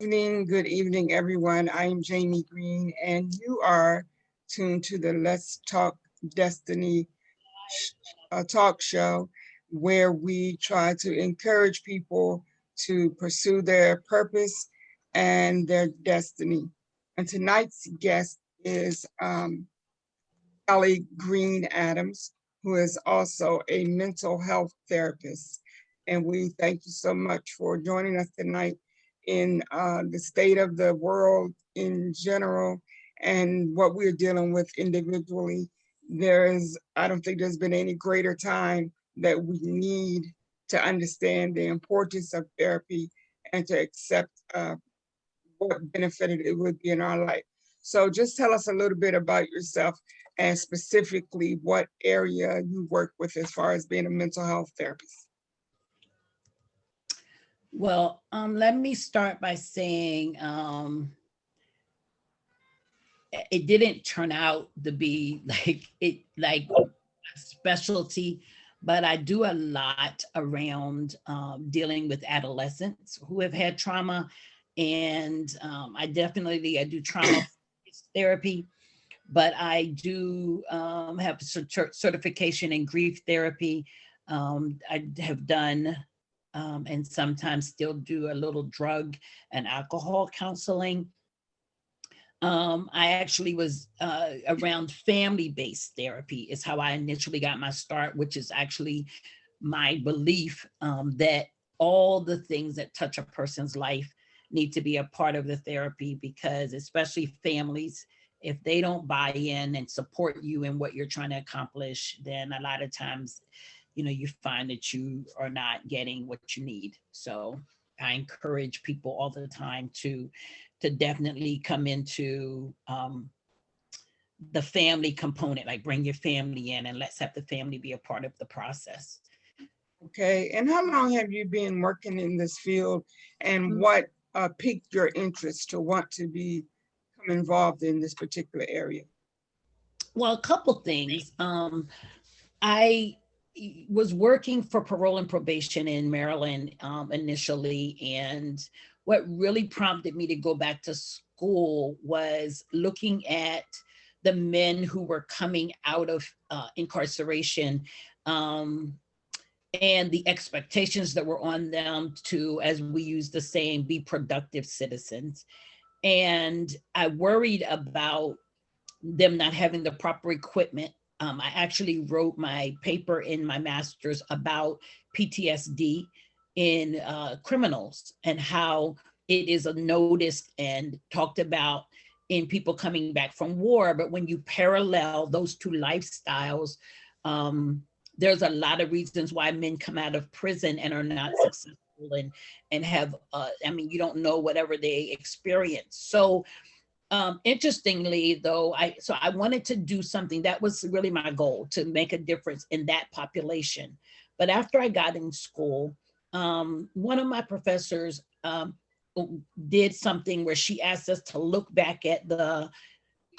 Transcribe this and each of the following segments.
Good evening, everyone. I am Jamie Greene, and you are tuned to the Let's Talk Destiny talk show, where we try to encourage people to pursue their purpose and their destiny. And tonight's guest is Ellie Greene Adams, who is also a mental health therapist. And we thank you so much for joining us tonight in the state of the world in general and what we're dealing with individually. I don't think there's been any greater time that we need to understand the importance of therapy and to accept what benefited it would be in our life. So just tell us a little bit about yourself and specifically what area you work with as far as being a mental health therapist. Well, let me start by saying it didn't turn out to be like a specialty, but I do a lot around dealing with adolescents who have had trauma, and I do trauma therapy, but I do have certification in grief therapy. I have done and sometimes still do a little drug and alcohol counseling. I actually was around family-based therapy is how I initially got my start, which is actually my belief that all the things that touch a person's life need to be a part of the therapy, because especially families, if they don't buy in and support you in what you're trying to accomplish, then a lot of times, you find that you are not getting what you need. So I encourage people all the time to definitely come into the family component, like bring your family in and let's have the family be a part of the process. Okay, and how long have you been working in this field, and what piqued your interest to want to become involved in this particular area? Well, a couple things. I was working for parole and probation in Maryland initially, and what really prompted me to go back to school was looking at the men who were coming out of incarceration, and the expectations that were on them to, as we use the saying, be productive citizens. And I worried about them not having the proper equipment. I actually wrote my paper in my master's about PTSD in criminals and how it is noticed and talked about in people coming back from war. But when you parallel those two lifestyles, there's a lot of reasons why men come out of prison and are not successful and have, you don't know whatever they experience. So interestingly though, I wanted to do something that was really my goal, to make a difference in that population. But after I got in school, one of my professors did something where she asked us to look back at the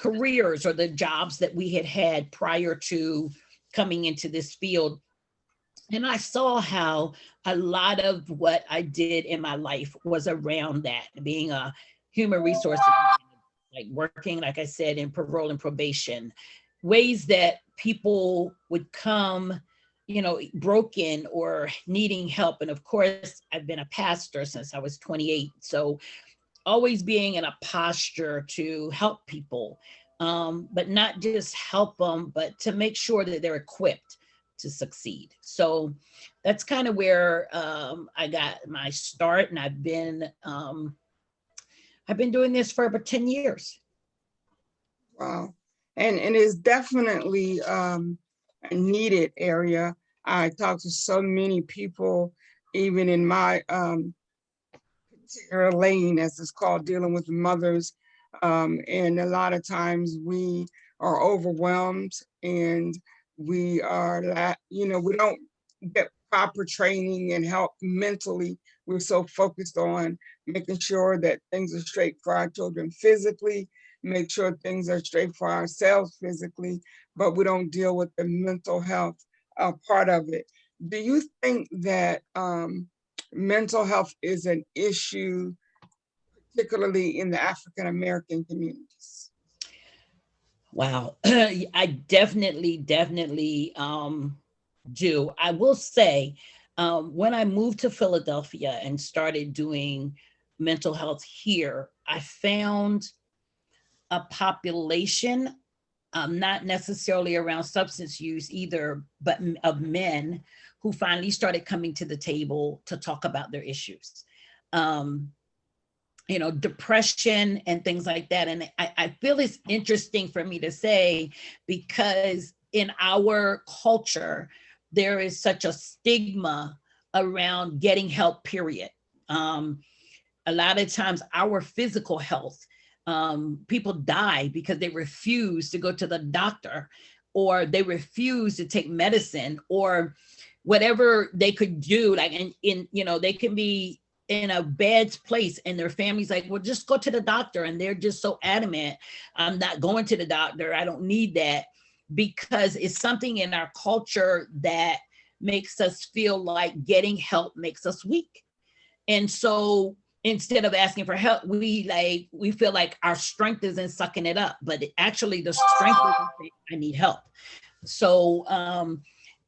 careers or the jobs that we had prior to coming into this field. And I saw how a lot of what I did in my life was around that, being a human resources, like working, like I said, in parole and probation, ways that people would come, broken or needing help. And of course, I've been a pastor since I was 28. So always being in a posture to help people, but not just help them, but to make sure that they're equipped to succeed. So that's kind of where I got my start, and I've been doing this for about 10 years. Wow. And it's definitely a needed area. I talk to so many people, even in my particular lane, as it's called, dealing with mothers. And a lot of times we are overwhelmed, and we we don't get proper training and help mentally. We're so focused on making sure that things are straight for our children physically, make sure things are straight for ourselves physically, but we don't deal with the mental health part of it. Do you think that mental health is an issue, particularly in the African American communities? Wow. I definitely do. I will say, when I moved to Philadelphia and started doing mental health here, I found a population, not necessarily around substance use either, but of men who finally started coming to the table to talk about their issues. Um, depression and things like that. And I feel it's interesting for me to say, because in our culture, there is such a stigma around getting help, period. Um, a lot of times, our physical health, people die because they refuse to go to the doctor, or they refuse to take medicine, or whatever they could do. Like, they can be in a bad place and their family's like, well, just go to the doctor. And they're just so adamant, I'm not going to the doctor. I don't need that, because it's something in our culture that makes us feel like getting help makes us weak. And so instead of asking for help, we feel like our strength is in sucking it up, but actually the strength is in saying, I need help. So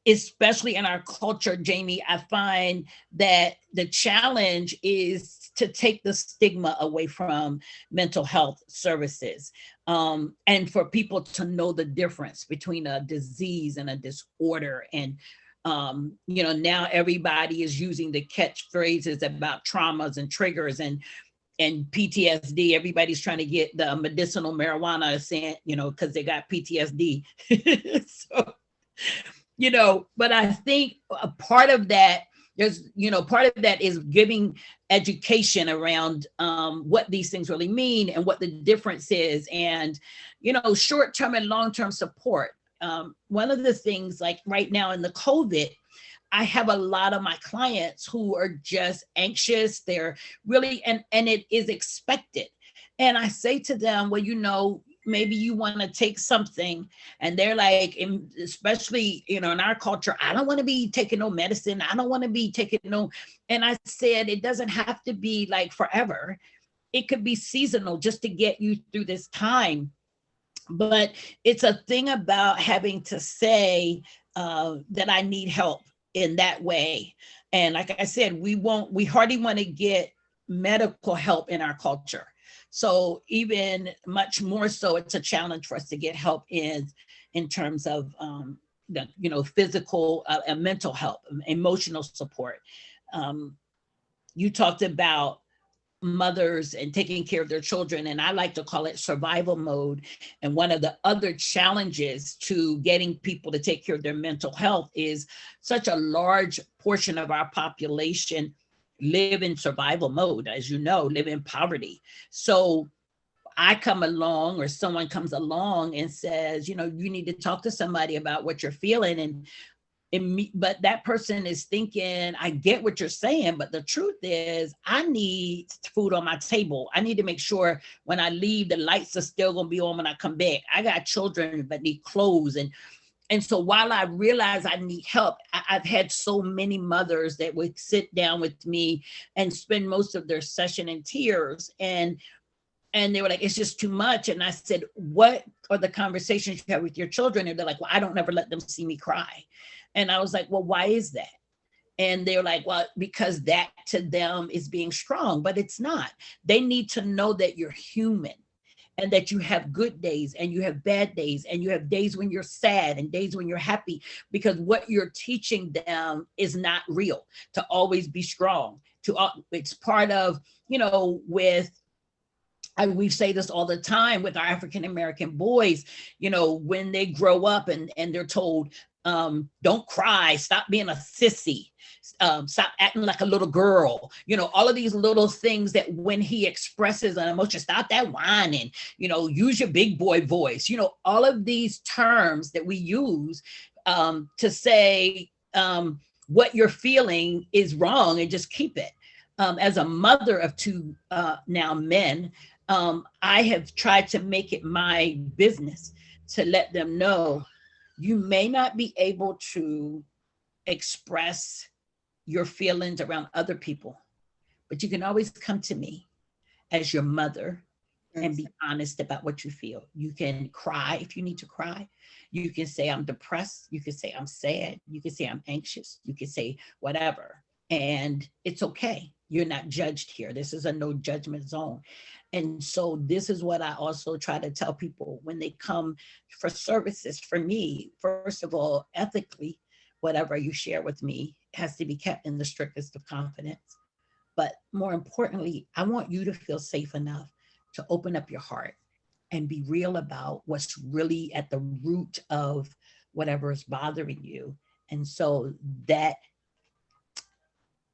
especially in our culture, Jamie, I find that the challenge is to take the stigma away from mental health services, and for people to know the difference between a disease and a disorder. And now everybody is using the catchphrases about traumas and triggers and PTSD. Everybody's trying to get the medicinal marijuana, saying, because they got PTSD. So, but I think a part of that, part of that is giving education around what these things really mean and what the difference is, and, short-term and long-term support. One of the things, like right now in the COVID, I have a lot of my clients who are just anxious. They're really, and it is expected. And I say to them, well, maybe you want to take something. And they're like, especially, in our culture, I don't want to be taking no medicine. I don't want to be taking no. And I said, it doesn't have to be like forever. It could be seasonal, just to get you through this time. But it's a thing about having to say that I need help in that way. And like I said, we hardly want to get medical help in our culture. So even much more so, it's a challenge for us to get help in terms of physical and mental help, emotional support. You talked about mothers and taking care of their children, and I like to call it survival mode. And one of the other challenges to getting people to take care of their mental health is such a large portion of our population live in survival mode, as live in poverty. So I come along, or someone comes along and says, you need to talk to somebody about what you're feeling. But that person is thinking, I get what you're saying, but the truth is, I need food on my table. I need to make sure when I leave, the lights are still going to be on when I come back. I got children that need clothes. And so while I realize I need help, I've had so many mothers that would sit down with me and spend most of their session in tears. And they were like, it's just too much. And I said, what are the conversations you have with your children? And they're like, well, I don't ever let them see me cry. And I was like, well, why is that? And they're like, well, because that to them is being strong, but it's not. They need to know that you're human, and that you have good days and you have bad days, and you have days when you're sad and days when you're happy, because what you're teaching them is not real, to always be strong. It's part of, we say this all the time with our African American boys, when they grow up and they're told, don't cry, stop being a sissy, stop acting like a little girl, all of these little things that when he expresses an emotion, stop that whining, use your big boy voice, all of these terms that we use to say what you're feeling is wrong, and just keep it. As a mother of two now men, I have tried to make it my business to let them know, you may not be able to express your feelings around other people, but you can always come to me, as your mother and Yes. be honest about what you feel. You can cry if you need to cry. You can say, I'm depressed. You can say, I'm sad. You can say, I'm anxious. You can say whatever. And it's okay. You're not judged here. This is a no judgment zone. And so this is what I also try to tell people when they come for services. For me, first of all, ethically, whatever you share with me has to be kept in the strictest of confidence. But more importantly, I want you to feel safe enough to open up your heart and be real about what's really at the root of whatever is bothering you. And so that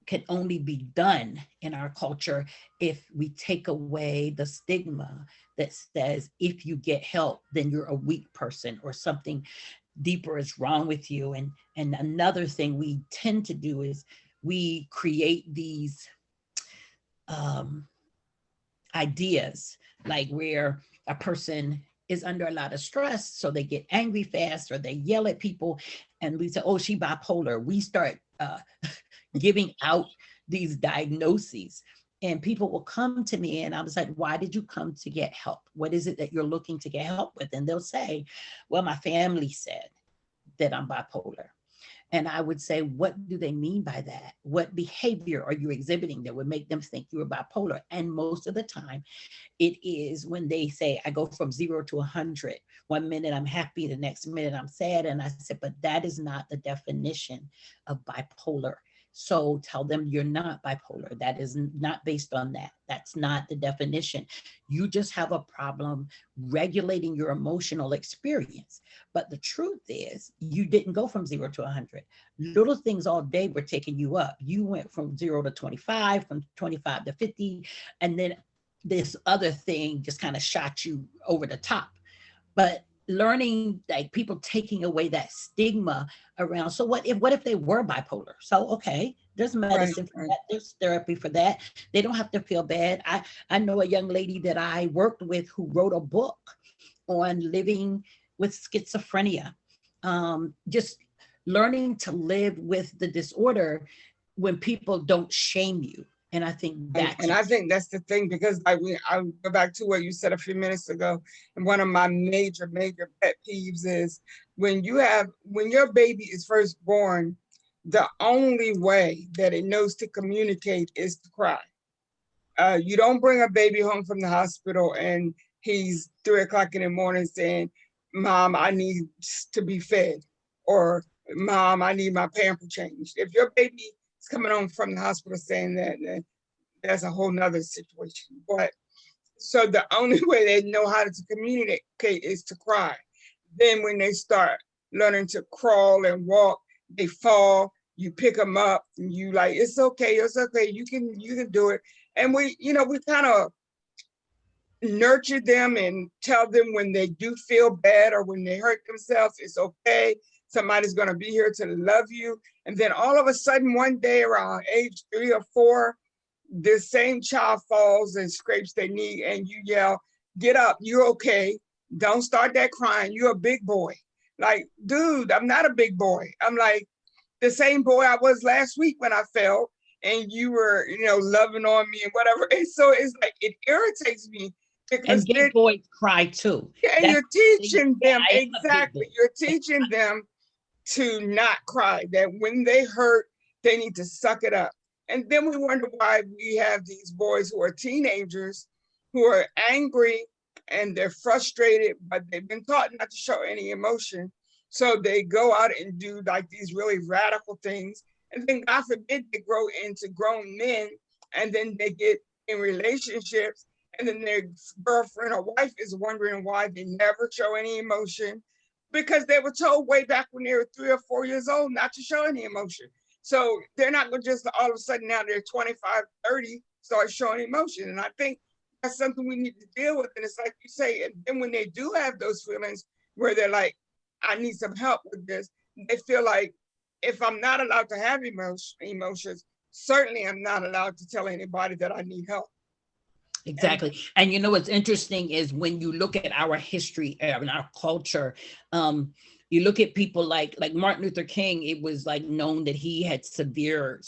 can only be done in our culture if we take away the stigma that says if you get help, then you're a weak person or something deeper is wrong with you. And another thing we tend to do is we create these um, ideas like where a person is under a lot of stress, so they get angry fast or they yell at people, and we say, "Oh, she bipolar." We start giving out these diagnoses, and people will come to me, and I was like, "Why did you come to get help? What is it that you're looking to get help with?" And they'll say, "Well, my family said that I'm bipolar." And I would say, what do they mean by that? What behavior are you exhibiting that would make them think you're bipolar? And most of the time, it is when they say, I go from 0 to 100. 1 minute I'm happy, the next minute I'm sad. And I said, but that is not the definition of bipolar. So tell them you're not bipolar. That is not based on that. That's not the definition. You just have a problem regulating your emotional experience. But the truth is, you didn't go from 0 to 100. Little things all day were taking you up. You went from 0 to 25, from 25 to 50, and then this other thing just kind of shot you over the top. But learning, like people taking away that stigma around, so what if they were bipolar? So okay, there's Right, medicine for right. that, there's therapy for that. They don't have to feel bad. I know a young lady that I worked with who wrote a book on living with schizophrenia, just learning to live with the disorder when people don't shame you. And I think And that's I think that's the thing, because I go back to what you said a few minutes ago. And one of my major pet peeves is when your baby is first born, the only way that it knows to communicate is to cry. You don't bring a baby home from the hospital and he's 3 o'clock in the morning saying, "Mom, I need to be fed," or "Mom, I need my pamper changed." If your baby is coming home from the hospital saying that, then that's a whole nother situation. But so the only way they know how to communicate is to cry. Then when they start learning to crawl and walk, they fall, you pick them up and you like, it's okay, you can do it. And we kind of nurture them and tell them when they do feel bad or when they hurt themselves, it's okay. Somebody's going to be here to love you. And then all of a sudden, one day around age 3 or 4, this same child falls and scrapes their knee, and you yell, "Get up, you're okay. Don't start that crying. You're a big boy." Like, dude, I'm not a big boy. I'm like the same boy I was last week when I fell, and you were, loving on me and whatever. And so it's like, it irritates me because and big boys cry too. and That's you're teaching yeah, them, I am a big exactly, boy. you're teaching them to not cry, that when they hurt, they need to suck it up. And then we wonder why we have these boys who are teenagers who are angry and they're frustrated, but they've been taught not to show any emotion. So they go out and do like these really radical things. And then, God forbid, they grow into grown men, and then they get in relationships, and then their girlfriend or wife is wondering why they never show any emotion, because they were told way back when they were 3 or 4 years old not to show any emotion. So they're not going to just all of a sudden, now they're 25, 30, start showing emotion. And I think that's something we need to deal with. And it's like you say, and then when they do have those feelings where they're like, I need some help with this, they feel like, if I'm not allowed to have emotions, certainly I'm not allowed to tell anybody that I need help. And Exactly. And what's interesting is when you look at our history and our culture, You look at people like Martin Luther King, it was like known that he had severe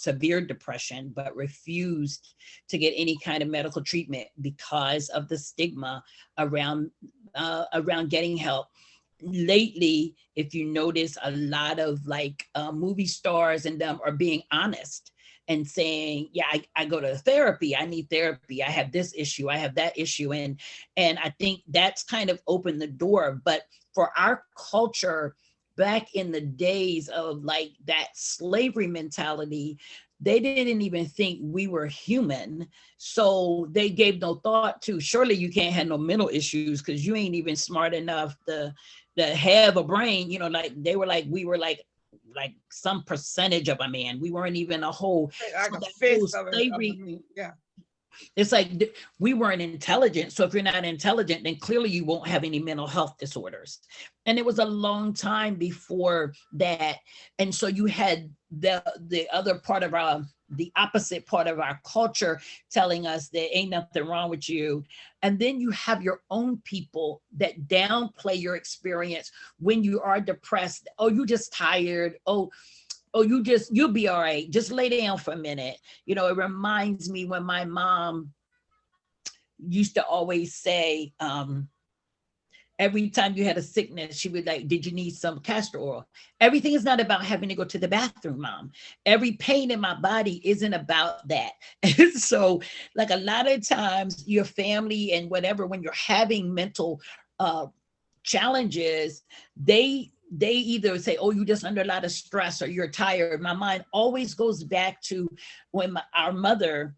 depression, but refused to get any kind of medical treatment because of the stigma around around getting help. Lately, if you notice, a lot of like movie stars and them are being honest and saying, yeah, I go to therapy, I need therapy, I have this issue, I have that issue. And I think that's kind of opened the door. But for our culture, back in the days of like that slavery mentality, they didn't even think we were human. So they gave no thought to, surely you can't have no mental issues because you ain't even smart enough to have a brain, you know, like they were like, we were like some percentage of a man. We weren't even a whole. Like So a that whole fifth of slavery, me. Yeah. it's like we weren't intelligent. So if you're not intelligent, then clearly you won't have any mental health disorders. And it was a long time before that. And so you had the other part of the opposite part of our culture telling us there ain't nothing wrong with you. And then you have your own people that downplay your experience when you are depressed. Oh, you just tired. Oh, you'll be all right. Just lay down for a minute. You know, it reminds me when my mom used to always say, every time you had a sickness, she would like, did you need some castor oil? Everything is not about having to go to the bathroom, Mom. Every pain in my body isn't about that. And so like a lot of times your family and whatever, when you're having mental challenges, they either say, oh, you just under a lot of stress or you're tired. My mind always goes back to when our mother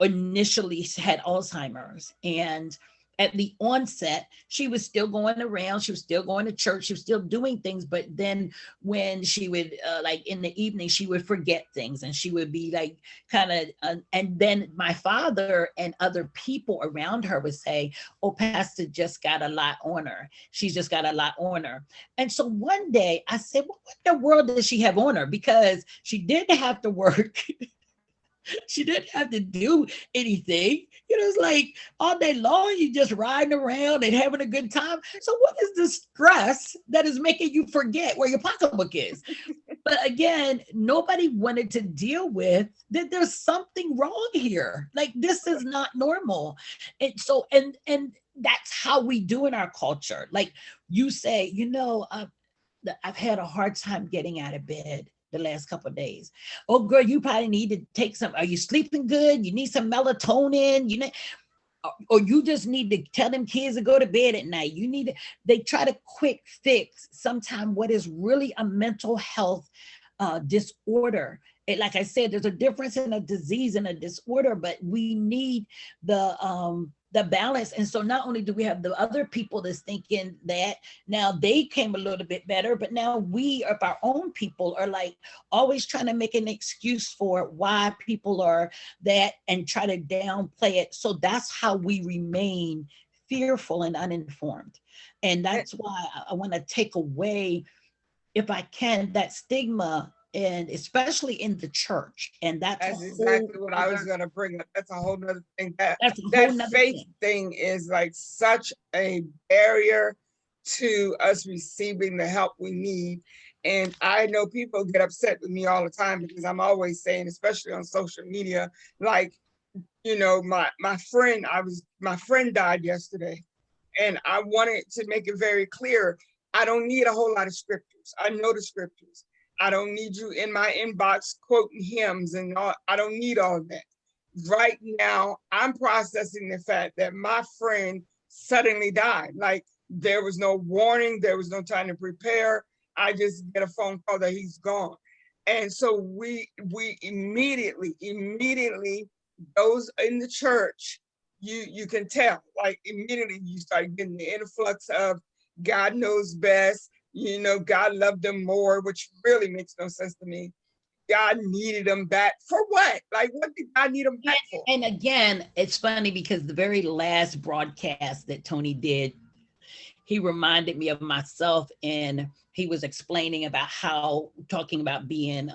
initially had Alzheimer's, and at the onset, she was still going around, she was still going to church, she was still doing things. But then when she would, like in the evening, she would forget things and she would be like kind of, and then my father and other people around her would say, oh, Pastor just got a lot on her. She's just got a lot on her. And so one day I said, well, what in the world does she have on her? Because she didn't have to work. She didn't have to do anything. You know, it's like all day long, you just riding around and having a good time. So what is the stress that is making you forget where your pocketbook is? But again, nobody wanted to deal with that there's something wrong here. Like this is not normal. And so, and that's how we do in our culture. Like you say, you know, I've had a hard time getting out of bed the last couple of days. Oh, girl, you probably need to take some. Are you sleeping good? You need some melatonin. You know, or you just need to tell them kids to go to bed at night. You need to. They try to quick fix sometimes what is really a mental health disorder. Like I said, there's a difference in a disease and a disorder, but we need the balance. And so not only do we have the other people that's thinking that now they came a little bit better, but now we of our own people are like always trying to make an excuse for why people are that and try to downplay it. So that's how we remain fearful and uninformed. And that's why I want to take away, if I can, that stigma, and especially in the church. And That's exactly what I was going to bring up. That's a whole nother thing. That faith thing is like such a barrier to us receiving the help we need. And I know people get upset with me all the time because I'm always saying, especially on social media, like, you know, my friend died yesterday, and I wanted to make it very clear. I don't need a whole lot of scriptures. I know the scriptures. I don't need you in my inbox quoting hymns and all. I don't need all of that. Right now, I'm processing the fact that my friend suddenly died. Like there was no warning, there was no time to prepare. I just get a phone call that he's gone. And so we immediately, those in the church, you can tell, like immediately you start getting the influx of God knows best. You know, God loved them more, which really makes no sense to me. God needed them back for what? Like, what did God need them back for? And again, it's funny because the very last broadcast that Tony did, he reminded me of myself, and he was explaining about how, talking about being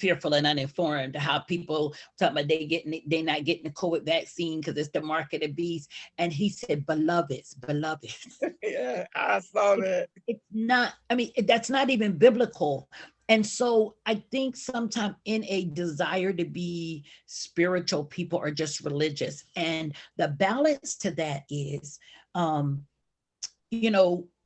fearful and uninformed, how people talk about they not getting the COVID vaccine because it's the mark of the beast. And he said, beloveds, beloveds. Yeah, I saw It, that. it's not, I mean, that's not even biblical. And so I think sometimes in a desire to be spiritual, people are just religious. And the balance to that is,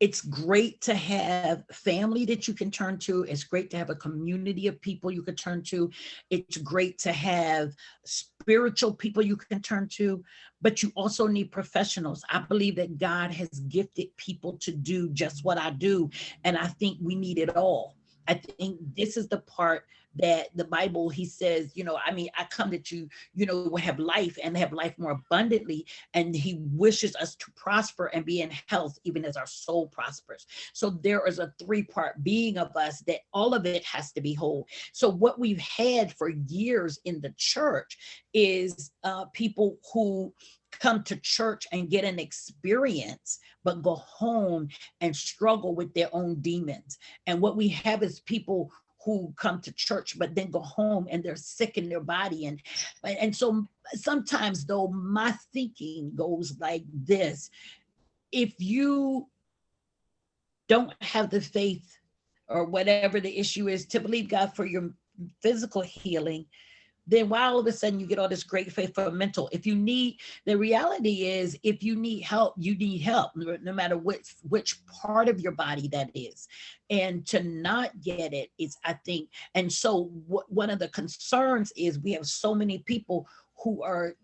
it's great to have family that you can turn to. It's great to have a community of people you can turn to. It's great to have spiritual people you can turn to, but you also need professionals. I believe that God has gifted people to do just what I do. And I think we need it all. I think this is the part that the Bible, he says, I come that you, will have life and have life more abundantly. And he wishes us to prosper and be in health, even as our soul prospers. So there is a 3-part being of us that all of it has to be whole. So what we've had for years in the church is people who come to church and get an experience, but go home and struggle with their own demons. And what we have is people who come to church, but then go home and they're sick in their body. And so sometimes though, my thinking goes like this: if you don't have the faith or whatever the issue is to believe God for your physical healing, then why all of a sudden you get all this great faith for mental? The reality is, if you need help, you need help, no matter which part of your body that is. And to not get it is, I think, and so one of the concerns is we have so many people who are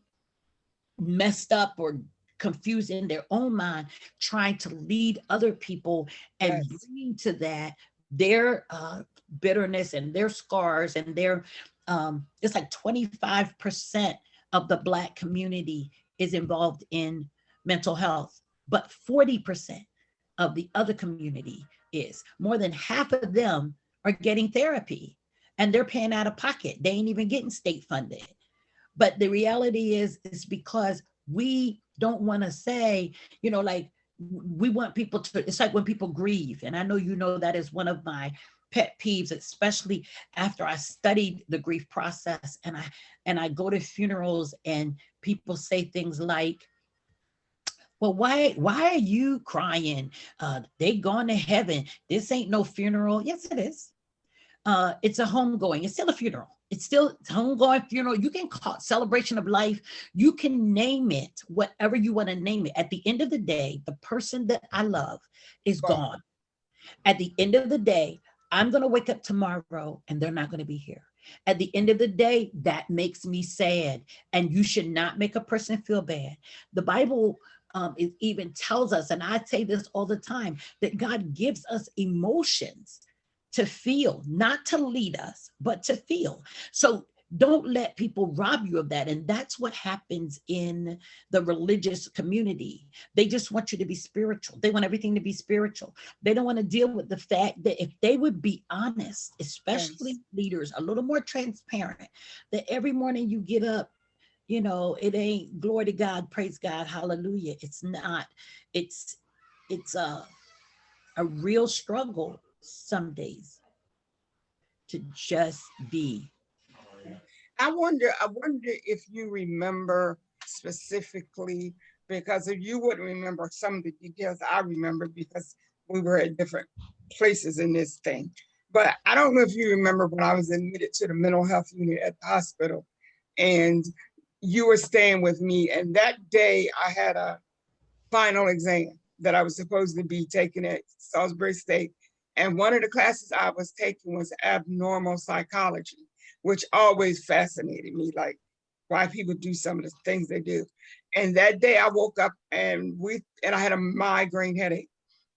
messed up or confused in their own mind, trying to lead other people and Yes. bring to that their bitterness and their scars and their it's like 25% of the Black community is involved in mental health, but 40% of the other community is. More than half of them are getting therapy and they're paying out of pocket. They ain't even getting state funded. But the reality is because we don't want to say, like, we want people to, it's like when people grieve. And I know that is one of my pet peeves, especially after I studied the grief process, and I go to funerals and people say things like, well, why are you crying? They gone to heaven. This ain't no funeral. Yes, it is. It's a homegoing. It's still a funeral. It's still a homegoing funeral. You can call it celebration of life. You can name it whatever you want to name it. At the end of the day, the person that I love is gone. At the end of the day, I'm going to wake up tomorrow and they're not going to be here. At the end of the day, that makes me sad. And you should not make a person feel bad. The Bible it even tells us, and I say this all the time, that God gives us emotions to feel, not to lead us, but to feel. So don't let people rob you of that. And that's what happens in the religious community. They just want you to be spiritual. They want everything to be spiritual. They don't want to deal with the fact that if they would be honest, especially leaders, a little more transparent, that every morning you get up, it ain't glory to God, praise God, hallelujah. It's not. It's a real struggle some days to just be. I wonder if you remember specifically, because if you wouldn't remember some of the details I remember, because we were at different places in this thing. But I don't know if you remember when I was admitted to the mental health unit at the hospital and you were staying with me. And that day I had a final exam that I was supposed to be taking at Salisbury State. And one of the classes I was taking was abnormal psychology, which always fascinated me, like why people do some of the things they do. And that day I woke up and I had a migraine headache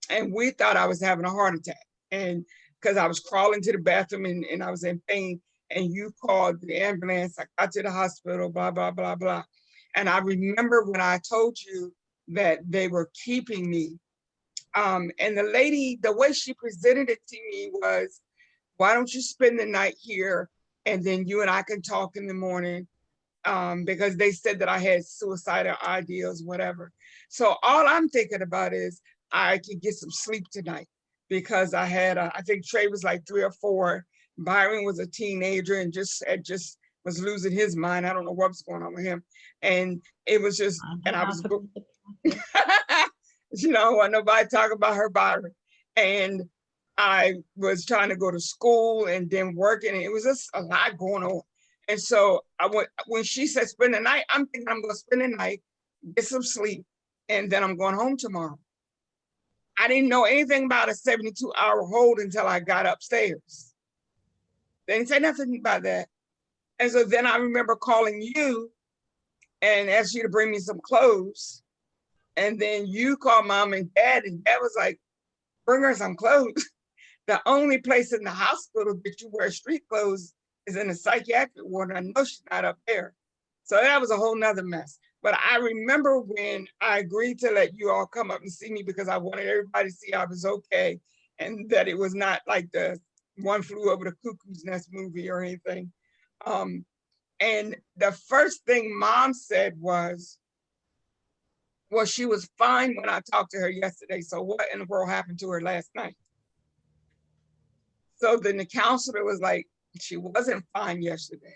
and we thought I was having a heart attack. And because I was crawling to the bathroom and I was in pain, and you called the ambulance, I got to the hospital, blah, blah, blah, blah. And I remember when I told you that they were keeping me. And the lady, the way she presented it to me was, why don't you spend the night here and then you and I can talk in the morning, because they said that I had suicidal ideas, whatever. So all I'm thinking about is I could get some sleep tonight because I had, I think Trey was like 3 or 4 Byron was a teenager and just was losing his mind. I don't know what was going on with him. And it was just, and I was, she don't want nobody talking about her Byron. And I was trying to go to school and then working, and it was just a lot going on. And so I went, when she said spend the night, I'm thinking I'm going to spend the night, get some sleep, and then I'm going home tomorrow. I didn't know anything about a 72-hour hold until I got upstairs. They didn't say nothing about that. And so then I remember calling you and asked you to bring me some clothes. And then you called mom and dad was like, bring her some clothes. The only place in the hospital that you wear street clothes is in a psychiatric ward. I know she's not up there. So that was a whole nother mess. But I remember when I agreed to let you all come up and see me because I wanted everybody to see I was okay and that it was not like the One Flew Over the Cuckoo's Nest movie or anything. And the first thing mom said was, well, she was fine when I talked to her yesterday. So what in the world happened to her last night? So then the counselor was like, she wasn't fine yesterday.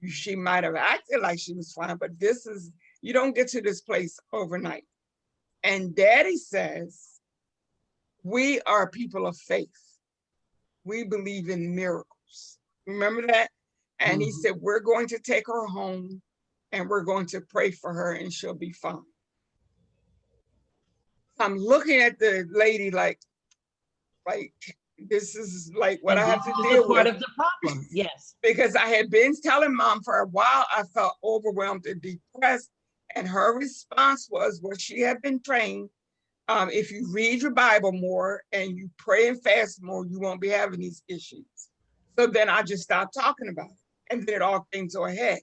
She might have acted like she was fine, but this is, you don't get to this place overnight. And daddy says, we are people of faith. We believe in miracles. Remember that? And he said, we're going to take her home and we're going to pray for her and she'll be fine. I'm looking at the lady like this is like what I have to deal with. Part of the problem, yes. Because I had been telling mom for a while, I felt overwhelmed and depressed. And her response was, well, she had been trained. If you read your Bible more and you pray and fast more, you won't be having these issues. So then I just stopped talking about it. And then it all came to a head.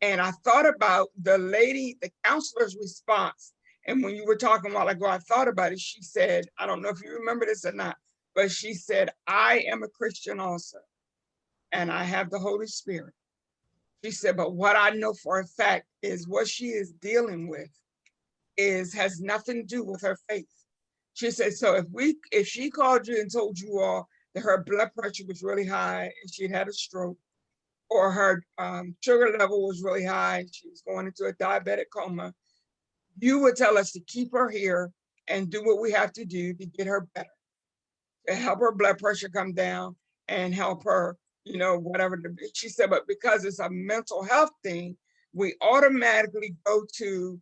And I thought about the lady, the counselor's response. And when you were talking a while ago, I thought about it. She said, I don't know if you remember this or not, but she said, I am a Christian also, and I have the Holy Spirit. She said, but what I know for a fact is what she is dealing with has nothing to do with her faith. She said, so if she called you and told you all that her blood pressure was really high and she'd had a stroke, or her sugar level was really high and she was going into a diabetic coma, you would tell us to keep her here and do what we have to do to get her better, to help her blood pressure come down and help her, whatever. She said, but because it's a mental health thing, we automatically go to,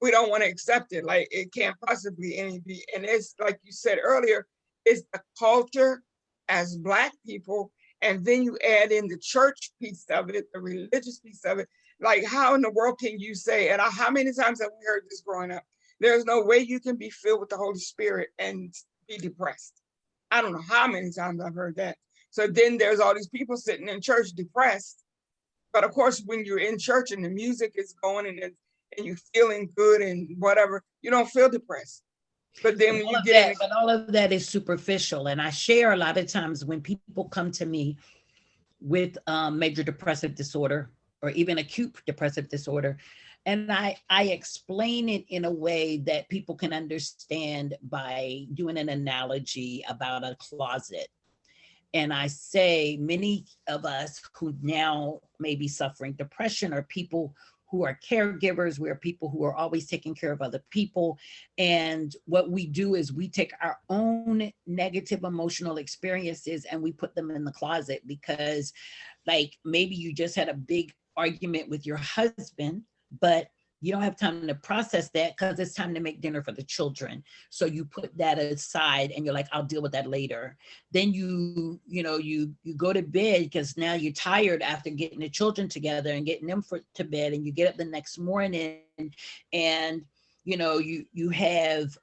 we don't want to accept it. Like it can't possibly be. And it's like you said earlier, it's the culture as Black people. And then you add in the church piece of it, the religious piece of it. Like how in the world can you say, and how many times have we heard this growing up? There's no way you can be filled with the Holy Spirit and be depressed. I don't know how many times I've heard that. So then there's all these people sitting in church depressed. But of course, when you're in church and the music is going and you're feeling good and whatever, you don't feel depressed. But then when you get but all of that is superficial. And I share a lot of times when people come to me with major depressive disorder or even acute depressive disorder, and I explain it in a way that people can understand by doing an analogy about a closet. And I say many of us who now may be suffering depression are people who are caregivers. We are people who are always taking care of other people. And what we do is we take our own negative emotional experiences and we put them in the closet because like maybe you just had a big argument with your husband, but you don't have time to process that because it's time to make dinner for the children. So you put that aside and you're like, I'll deal with that later. Then you go to bed because now you're tired after getting the children together and getting them to bed, and you get up the next morning and you have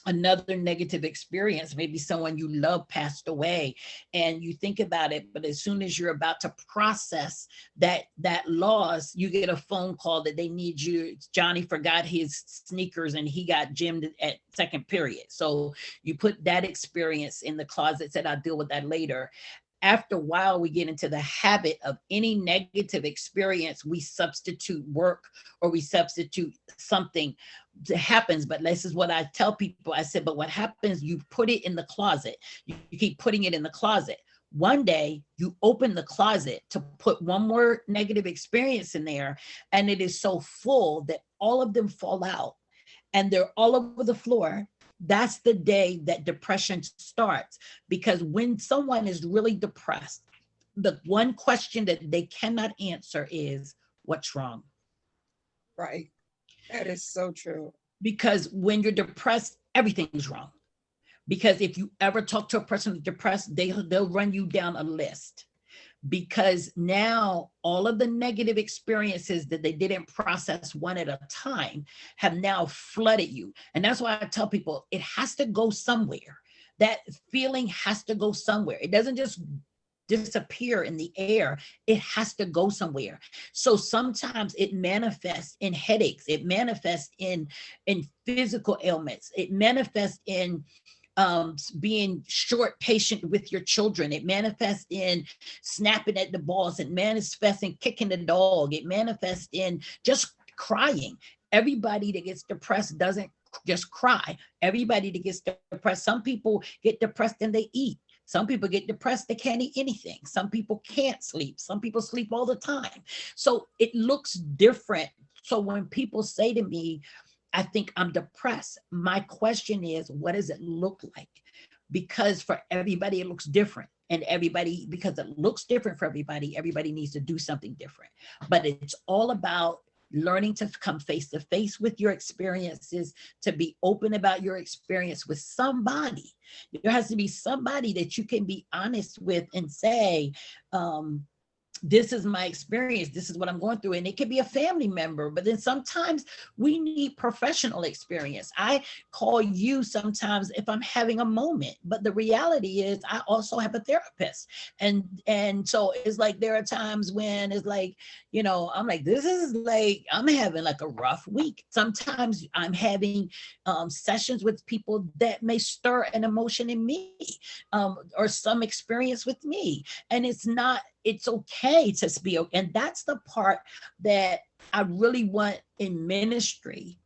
another negative experience. Maybe someone you love passed away and you think about it, but as soon as you're about to process that loss, you get a phone call that they need you. Johnny forgot his sneakers and he got gymmed at second period. So you put that experience in the closet, said I'll deal with that later. After a while, we get into the habit of any negative experience, we substitute work or we substitute something that happens. But this is what I tell people. I said, but what happens, you put it in the closet. You keep putting it in the closet. One day you open the closet to put one more negative experience in there, and it is so full that all of them fall out and they're all over the floor. That's the day that depression starts. Because when someone is really depressed, the one question that they cannot answer is, what's wrong? Right. That is so true. Because when you're depressed, everything's wrong. Because if you ever talk to a person who's depressed, they'll run you down a list. Because now all of the negative experiences that they didn't process one at a time have now flooded you. And that's why I tell people it has to go somewhere. That feeling has to go somewhere. It doesn't just disappear in the air. It has to go somewhere. So sometimes it manifests in headaches. It manifests in physical ailments. It manifests in being short patient with your children. It manifests in snapping at the boss. It manifests in kicking the dog. It manifests in just crying. Everybody that gets depressed doesn't just cry. Everybody that gets depressed, some people get depressed and they eat. Some people get depressed, they can't eat anything. Some people can't sleep. Some people sleep all the time. So it looks different. So when people say to me, I think I'm depressed, my question is, what does it look like? Because for everybody, it looks different. And everybody, because it looks different for everybody, everybody needs to do something different. But it's all about learning to come face to face with your experiences, to be open about your experience with somebody. There has to be somebody that you can be honest with and say, this is my experience. This is what I'm going through. And it could be a family member, but then sometimes we need professional experience. I call you sometimes if I'm having a moment, but the reality is I also have a therapist. And so it's like, there are times when it's like, you know, I'm like, this is like, I'm having like a rough week. Sometimes I'm having sessions with people that may stir an emotion in me, or some experience with me. And it's okay to be okay. And that's the part that I really want in ministry,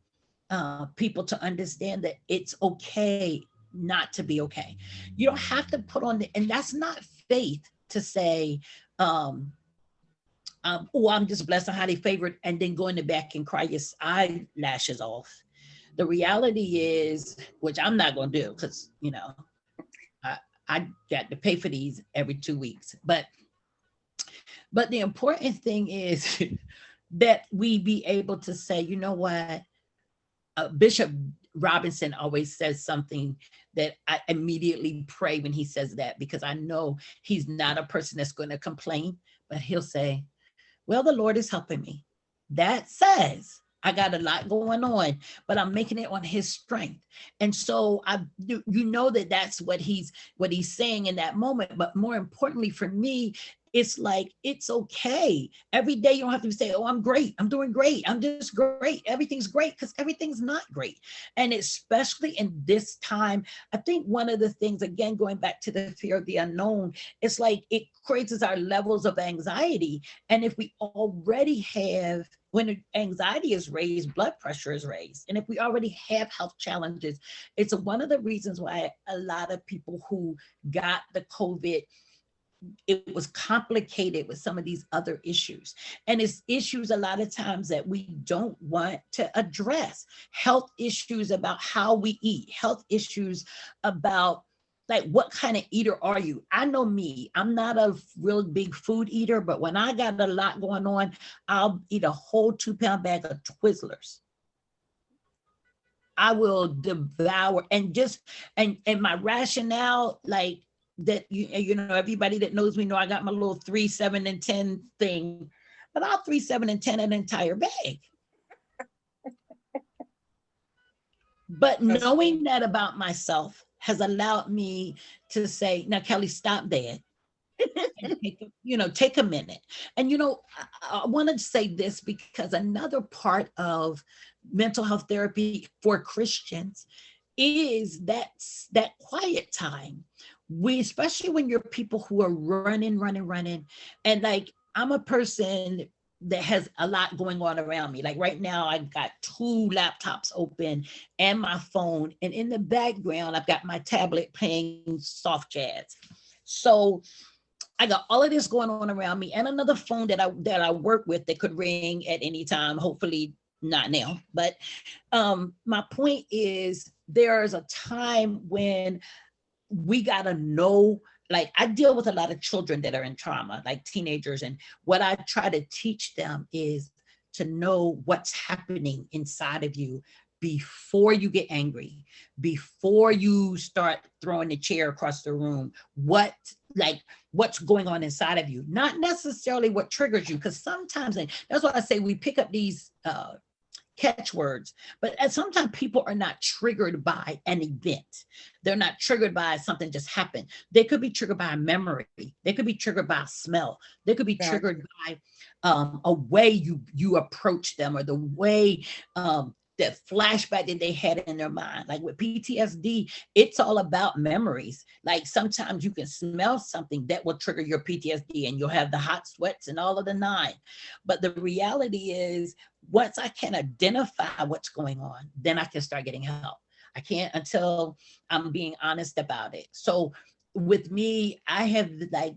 people to understand that it's okay not to be okay. You don't have to put on and that's not faith to say, oh, I'm just blessed and highly favored, and then go in the back and cry your eyelashes off. The reality is, which I'm not going to do because, you know, I got to pay for these every 2 weeks. But the important thing is that we be able to say, you know what, Bishop Robinson always says something that I immediately pray when he says that, because I know he's not a person that's going to complain, but he'll say, well, the Lord is helping me. That says I got a lot going on, but I'm making it on his strength. And so you know that that's what he's saying in that moment. But more importantly for me, it's like, it's okay. Every day you don't have to say, oh, I'm great. I'm doing great. I'm just great. Everything's great, because everything's not great. And especially in this time, I think one of the things, again, going back to the fear of the unknown, it's like it creates our levels of anxiety. And if we already have, when anxiety is raised, blood pressure is raised. And if we already have health challenges, it's one of the reasons why a lot of people who got the COVID, it was complicated with some of these other issues. And it's issues a lot of times that we don't want to address. Health issues about how we eat, health issues about like, what kind of eater are you? I know me, I'm not a real big food eater, but when I got a lot going on, I'll eat a whole 2-pound bag of Twizzlers. I will devour, and my rationale, like, that you know, everybody that knows me know I got my little 3, 7, and 10 thing, but I'll 3, 7, and 10 an entire bag. But knowing that about myself has allowed me to say, now, Kelly, stop that. Take a minute. And I want to say this, because another part of mental health therapy for Christians is that quiet time. Especially when you're people who are running, and like, I'm a person that has a lot going on around me. Like right now, I've got 2 laptops open and my phone, and in the background, I've got my tablet playing soft jazz. So I got all of this going on around me and another phone that I work with that could ring at any time, hopefully not now. But my point is there's a time when we got to know, like I deal with a lot of children that are in trauma, like teenagers, and what I try to teach them is to know what's happening inside of you before you get angry, before you start throwing the chair across the room, like what's going on inside of you, not necessarily what triggers you, because sometimes, and that's why I say we pick up these catchwords, but sometimes people are not triggered by an event. They're not triggered by something just happened. They could be triggered by a memory. They could be triggered by a smell. They could be Exactly. triggered by a way you approach them, or the way that flashback that they had in their mind. Like with PTSD, it's all about memories. Like sometimes you can smell something that will trigger your PTSD and you'll have the hot sweats and all of the nine. But the reality is, once I can identify what's going on, then I can start getting help. I can't until I'm being honest about it. So with me, I have like,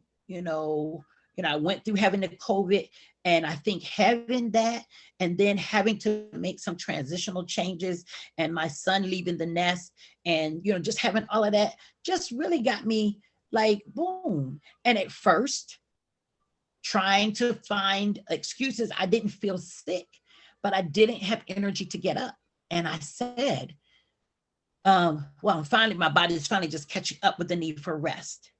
I went through having the COVID, and I think having that and then having to make some transitional changes, and my son leaving the nest, and just having all of that just really got me like boom. And at first, trying to find excuses, I didn't feel sick, but I didn't have energy to get up. And I said, well, finally, my body's finally just catching up with the need for rest.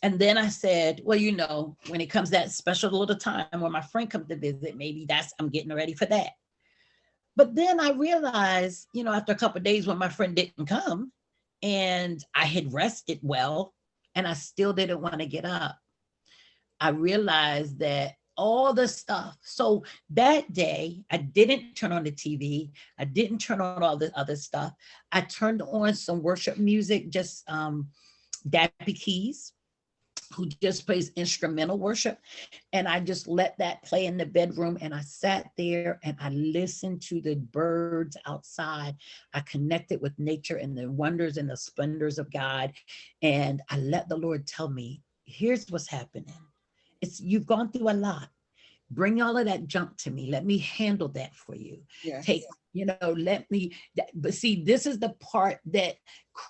And then I said, well, when it comes that special little time when my friend comes to visit, maybe I'm getting ready for that. But then I realized, after a couple of days when my friend didn't come and I had rested well and I still didn't want to get up, I realized that all the stuff. So that day, I didn't turn on the TV. I didn't turn on all the other stuff. I turned on some worship music, just Dappy Keys, who just plays instrumental worship. And I just let that play in the bedroom. And I sat there and I listened to the birds outside. I connected with nature and the wonders and the splendors of God. And I let the Lord tell me, here's what's happening. You've gone through a lot. Bring all of that junk to me. Let me handle that for you. Yes. Let me, but see, this is the part that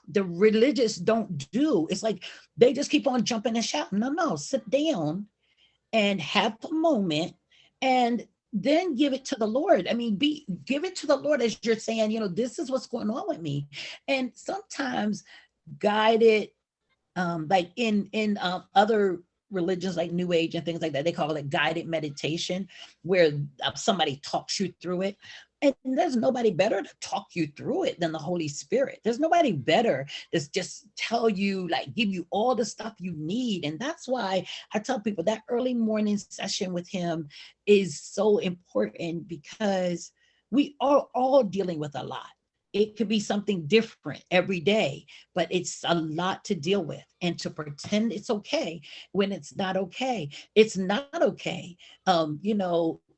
the religious don't do. It's like, they just keep on jumping and shouting. No, sit down and have a moment and then give it to the Lord. I mean, give it to the Lord as you're saying, this is what's going on with me. And sometimes guided, like in other religions like New Age and things like that, they call it guided meditation, where somebody talks you through it. And there's nobody better to talk you through it than the Holy Spirit. There's nobody better to just tell you, like, give you all the stuff you need. And that's why I tell people that early morning session with him is so important, because we are all dealing with a lot. It could be something different every day, but it's a lot to deal with. And to pretend it's okay when it's not okay. It's not okay.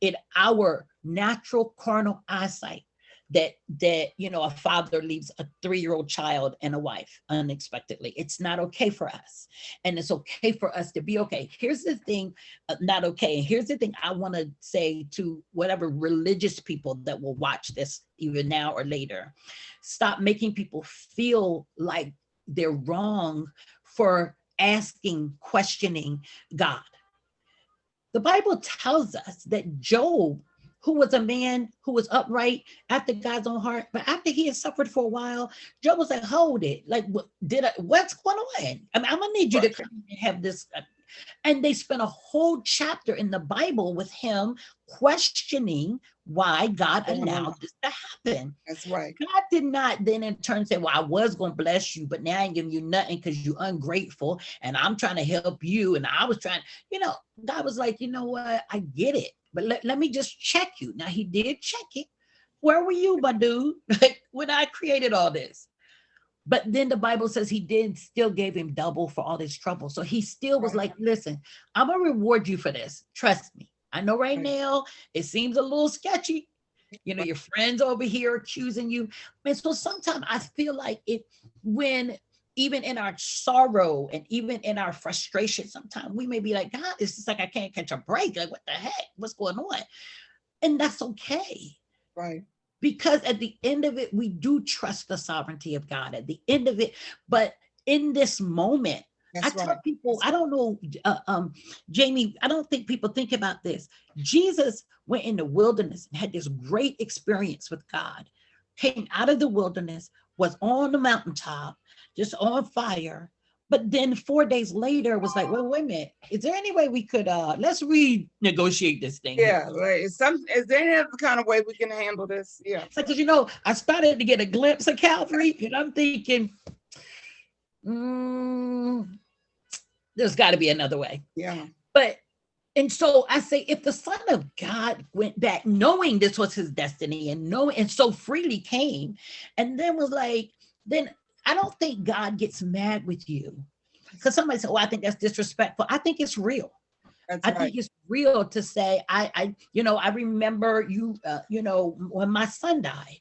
In our natural carnal eyesight, that a father leaves a 3-year-old child and a wife unexpectedly. It's not okay for us. And it's okay for us to be okay. Here's the thing, not okay. And here's the thing I want to say to whatever religious people that will watch this either now or later. Stop making people feel like they're wrong for questioning God. The Bible tells us that Job, who was a man who was upright after God's own heart, but after he had suffered for a while, Job was like, hold it. Like, what's going on? I mean, I'm gonna need you to come and have this. And they spent a whole chapter in the Bible with him questioning why God allowed this to happen. That's right. God did not then in turn say, well, I was going to bless you, but now I ain't giving you nothing because you're ungrateful and I'm trying to help you. And I was trying, God was like, you know what? I get it, but let me just check you. Now he did check it. Where were you, my dude? Like, when I created all this? But then the Bible says he still gave him double for all his trouble. So he still was like, listen, I'm going to reward you for this. Trust me. I know right now it seems a little sketchy. Your friends over here accusing you. And so sometimes I feel like when even in our sorrow and even in our frustration, sometimes we may be like, God, it's just like I can't catch a break. Like, what the heck? What's going on? And that's okay. Right. Because at the end of it, we do trust the sovereignty of God at the end of it. But in this moment, I That's tell right. people, That's I don't know, Jamie, I don't think people think about this. Jesus went in the wilderness and had this great experience with God, came out of the wilderness, was on the mountaintop, just on fire. But then 4 days later was like, well, wait a minute. Is there any way we could let's renegotiate this thing here? Yeah, like is there any other kind of way we can handle this? Yeah. It's like, because I started to get a glimpse of Calvary, and I'm thinking, mm, there's got to be another way. Yeah. But and so I say, if the Son of God went back knowing this was his destiny and knowing and so freely came, and then was like, then I don't think God gets mad with you. Because somebody said, oh, I think that's disrespectful. I think it's real. That's I right. think it's real to say, I remember you, when my son died.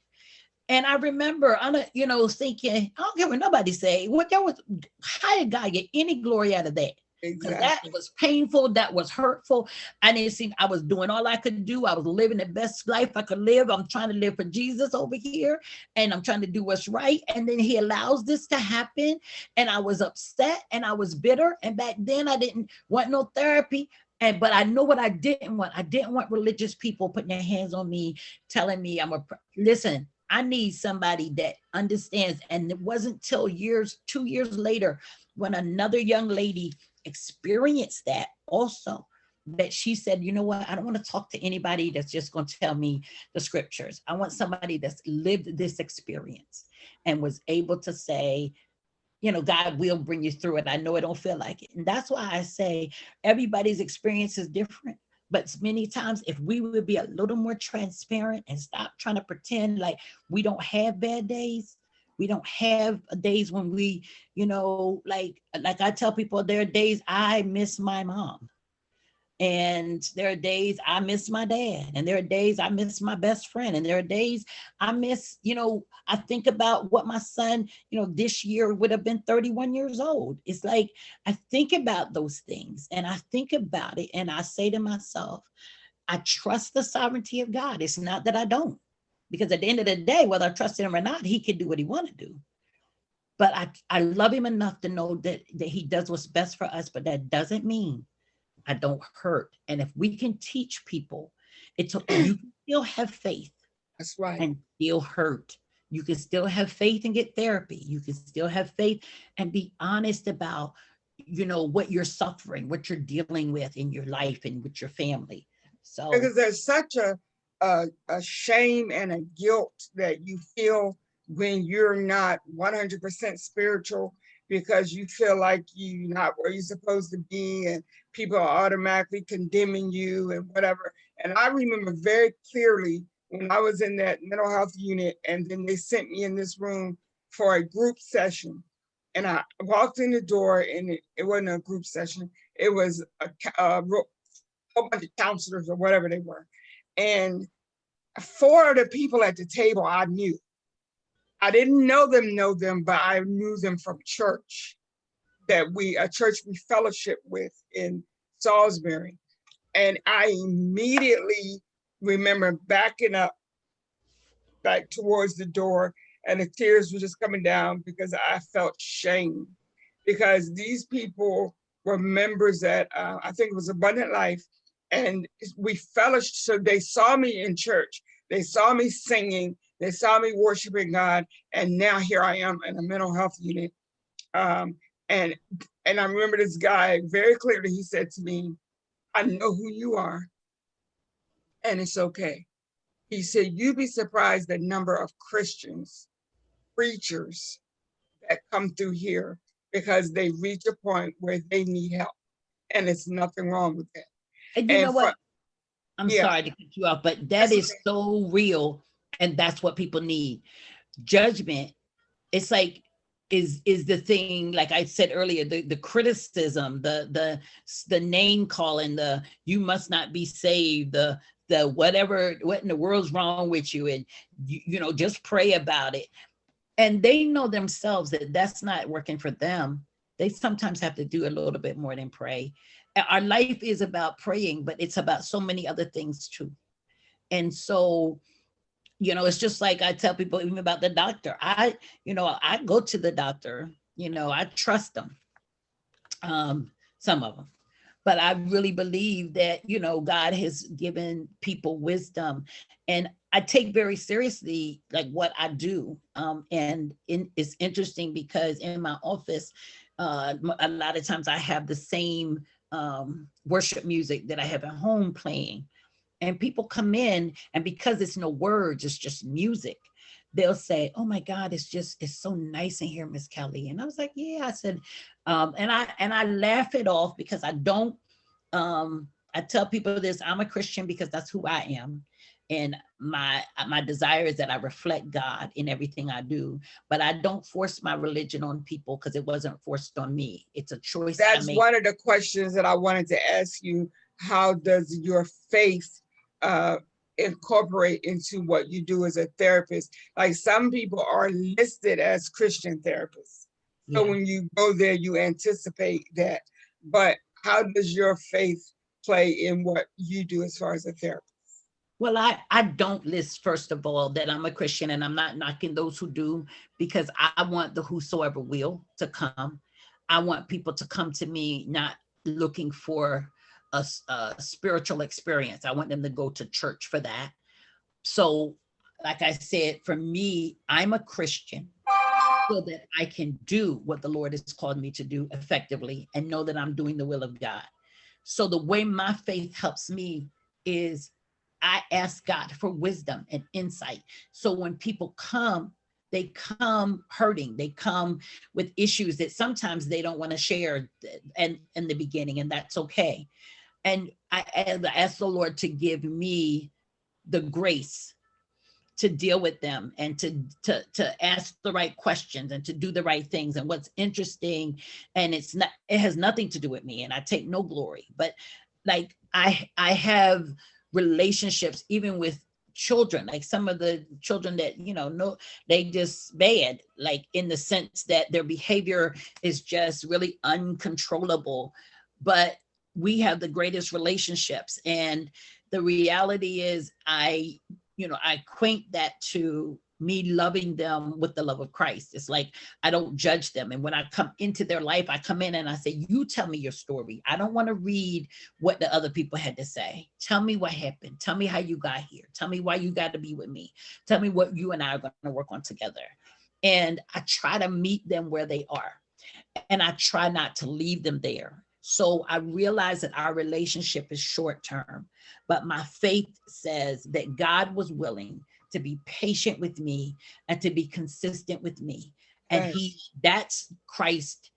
And I remember, thinking, I don't care what nobody say. What there was, how did God get any glory out of that? Because that Exactly. was painful. That was hurtful. I didn't see. I was doing all I could do. I was living the best life I could live. I'm trying to live for Jesus over here, and I'm trying to do what's right. And then He allows this to happen, and I was upset and I was bitter. And back then, I didn't want no therapy. But I know what I didn't want. I didn't want religious people putting their hands on me, telling me listen. I need somebody that understands. And it wasn't till 2 years later, when another young lady experienced that also, that she said, you know what, I don't want to talk to anybody that's just going to tell me the scriptures. I want somebody that's lived this experience and was able to say, God will bring you through it. I know it don't feel like it. And that's why I say everybody's experience is different. But many times, if we would be a little more transparent and stop trying to pretend like we don't have bad days, we don't have days when we, like I tell people, there are days I miss my mom. And there are days I miss my dad, and there are days I miss my best friend, and there are days I miss, I think about what my son, this year would have been 31 years old. It's like, I think about those things and I think about it and I say to myself, I trust the sovereignty of God. It's not that I don't, because at the end of the day, whether I trust him or not, he can do what he want to do. But I love him enough to know that he does what's best for us, but that doesn't mean I don't hurt. And if we can teach people, you can still have faith. That's right. And still hurt. You can still have faith and get therapy. You can still have faith and be honest about, what you're suffering, what you're dealing with in your life and with your family. So because there's such a shame and a guilt that you feel when you're not 100% spiritual, because you feel like you're not where you're supposed to be and people are automatically condemning you and whatever. And I remember very clearly when I was in that mental health unit, and then they sent me in this room for a group session. And I walked in the door, and it wasn't a group session. It was a whole bunch of counselors or whatever they were. And 4 of the people at the table I knew. I didn't know them, but I knew them from church, a church we fellowship with in Salisbury. And I immediately remember backing up back towards the door, and the tears were just coming down because I felt shame, because these people were members at, I think it was Abundant Life, and we fellowship. So they saw me in church. They saw me singing. They saw me worshiping God. And now here I am in a mental health unit. And I remember this guy very clearly. He said to me, I know who you are, and it's okay. He said, you'd be surprised the number of Christians, preachers that come through here because they reach a point where they need help. And it's nothing wrong with that. and you know what? I'm yeah, sorry to cut you off, but that is okay. so real. And that's what people need. Judgment, it's like, is the thing, like I said earlier, the criticism, the name calling, the you must not be saved, the whatever, what in the world's wrong with you, and just pray about it. And they know themselves that that's not working for them. They sometimes have to do a little bit more than pray. Our life is about praying, but it's about so many other things too. And so, it's just like I tell people even about the doctor. I go to the doctor, I trust them, some of them. But I really believe that, God has given people wisdom. And I take very seriously like what I do. It's interesting because in my office, a lot of times I have the same worship music that I have at home playing. And people come in, and because it's no words, it's just music, they'll say, "Oh my God, it's so nice in here, Miss Kelly." And I was like, "Yeah." I said, and I laugh it off because I don't. I tell people this: I'm a Christian because that's who I am, and my desire is that I reflect God in everything I do. But I don't force my religion on people because it wasn't forced on me. It's a choice I That's make. one of the questions that I wanted to ask you. How does your faith uh, incorporate into what you do as a therapist? Like some people are listed as Christian therapists. So Yeah. when you go there, you anticipate that. But how does your faith play in what you do as far as a therapist? Well, I don't list, first of all, that I'm a Christian, and I'm not knocking those who do, because I want the whosoever will to come. I want people to come to me not looking for a spiritual experience. I want them to go to church for that. So, like I said, for me, I'm a Christian so that I can do what the Lord has called me to do effectively and know that I'm doing the will of God. So the way my faith helps me is I ask God for wisdom and insight. So when people come, they come hurting. They come with issues that sometimes they don't want to share and in the beginning, and that's okay. And I ask the Lord to give me the grace to deal with them and to ask the right questions and to do the right things. And what's interesting, and it has nothing to do with me, and I take no glory, but like I have relationships even with children, like some of the children that no, they just bad, like in the sense that their behavior is just really uncontrollable, but we have the greatest relationships. And the reality is I equate that to me loving them with the love of Christ. It's like I don't judge them. And when I come into their life, I come in and I say, "You tell me your story. I don't want to read what the other people had to say. Tell me what happened. Tell me how you got here. Tell me why you got to be with me. Tell me what you and I are going to work on together." And I try to meet them where they are. And I try not to leave them there. So I realize that our relationship is short term, but my faith says that God was willing to be patient with me and to be consistent with me. And Yes. that's Christ.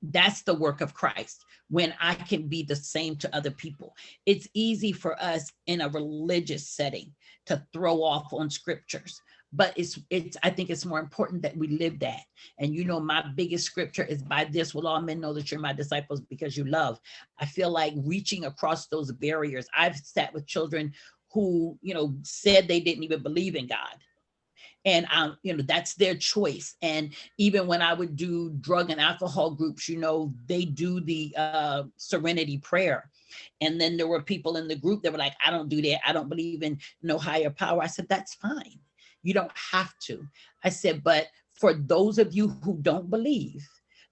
That's the work of Christ, when I can be the same to other people. It's easy for us in a religious setting to throw off on scriptures, but it's I think it's more important that we live that. And my biggest scripture is, "By this will all men know that you're my disciples, because you love." I feel like reaching across those barriers. I've sat with children who said they didn't even believe in God, and that's their choice. And even when I would do drug and alcohol groups, they do the serenity prayer. And then there were people in the group that were like, "I don't do that. I don't believe in no higher power." I said, "That's fine. You don't have to." I said, "But for those of you who don't believe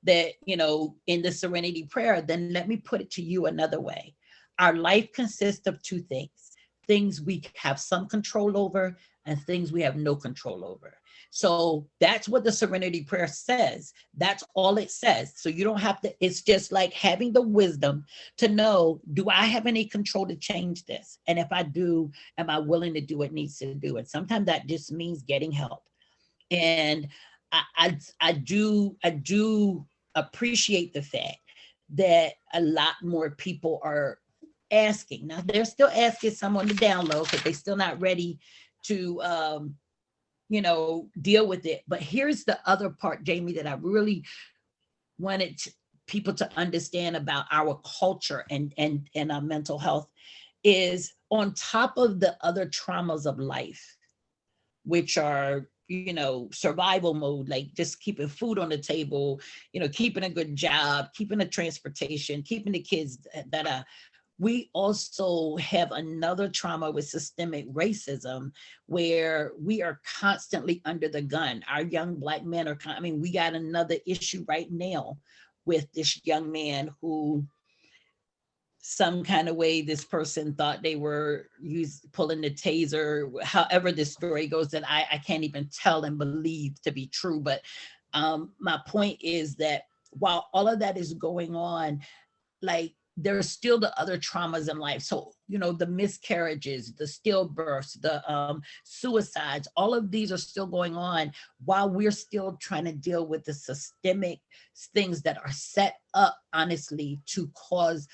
that, in the serenity prayer, then let me put it to you another way. Our life consists of two things we have some control over, and things we have no control over." So that's what the serenity prayer says. That's all it says. So you don't have to, it's just like having the wisdom to know, do I have any control to change this? And if I do, am I willing to do what needs to do? And sometimes that just means getting help. And I do appreciate the fact that a lot more people are asking. Now they're still asking some on the down low because they're still not ready to deal with it. But here's the other part, Jamie, that I really wanted people to understand about our culture and our mental health is, on top of the other traumas of life, which are, survival mode, like just keeping food on the table, keeping a good job, keeping the transportation, keeping the kids that we also have another trauma with systemic racism, where we are constantly under the gun. Our young Black men are, we got another issue right now with this young man who, some kind of way, this person thought they were pulling the taser, however this story goes, that I can't even tell and believe to be true. But my point is that while all of that is going on, like, there's still the other traumas in life. So, the miscarriages, the stillbirths, the suicides, all of these are still going on while we're still trying to deal with the systemic things that are set up, honestly, to cause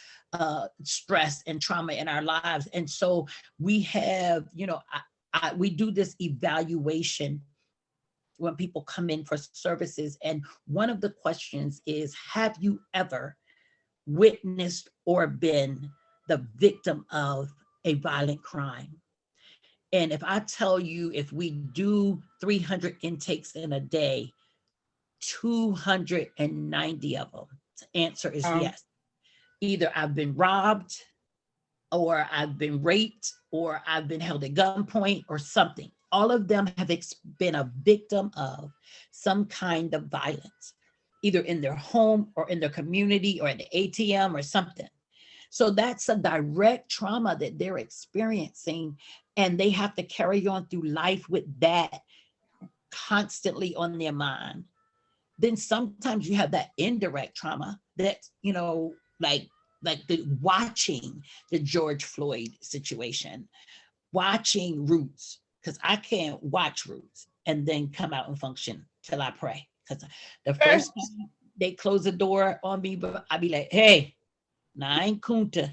stress and trauma in our lives. And so we have, we do this evaluation when people come in for services. And one of the questions is, have you ever witnessed or been the victim of a violent crime? And if I tell you, if we do 300 intakes in a day, 290 of them, the answer is yes. Either I've been robbed, or I've been raped, or I've been held at gunpoint, or something. All of them have been a victim of some kind of violence, either in their home or in their community or at the ATM or something. So that's a direct trauma that they're experiencing, and they have to carry on through life with that constantly on their mind. Then sometimes you have that indirect trauma that, like the watching the George Floyd situation, watching Roots, because I can't watch Roots and then come out and function till I pray. Because the first time they close the door on me, but I be like, hey, now I ain't Kunta.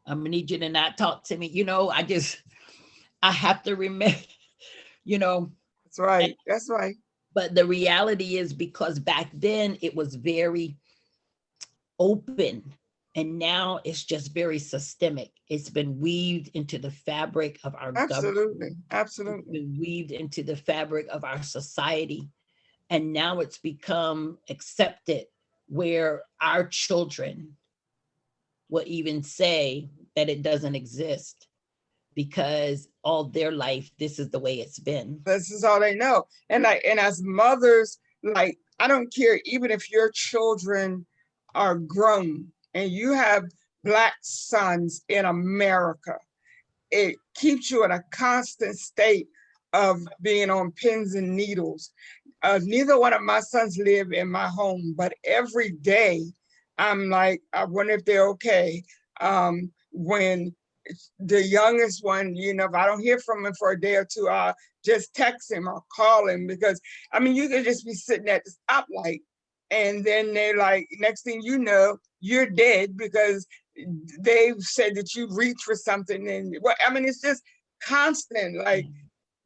I'm gonna need you to not talk to me. I have to remember, That's right. That's right. But the reality is, because back then it was very open, and now it's just very systemic. It's been weaved into the fabric of our government. Absolutely. Absolutely. It's been weaved into the fabric of our society. And now it's become accepted, where our children will even say that it doesn't exist, because all their life, this is the way it's been. This is all they know. And as mothers, like, I don't care, even if your children are grown and you have Black sons in America, it keeps you in a constant state of being on pins and needles. Neither one of my sons live in my home, but every day I'm like, I wonder if they're okay. When the youngest one, if I don't hear from him for a day or two, I'll just text him or call him, because you could just be sitting at the stoplight, and then they're like, next thing you know, you're dead because they've said that you reached for something. And it's just constant, like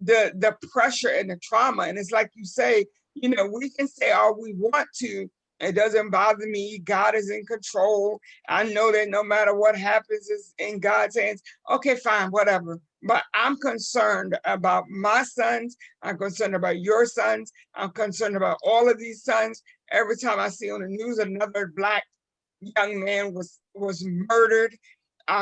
the pressure and the trauma. And it's like you say, we can say all we want to. It doesn't bother me. God is in control. I know that no matter what happens is in God's hands. Okay, fine, whatever. But I'm concerned about my sons. I'm concerned about your sons. I'm concerned about all of these sons. Every time I see on the news another Black young man was murdered,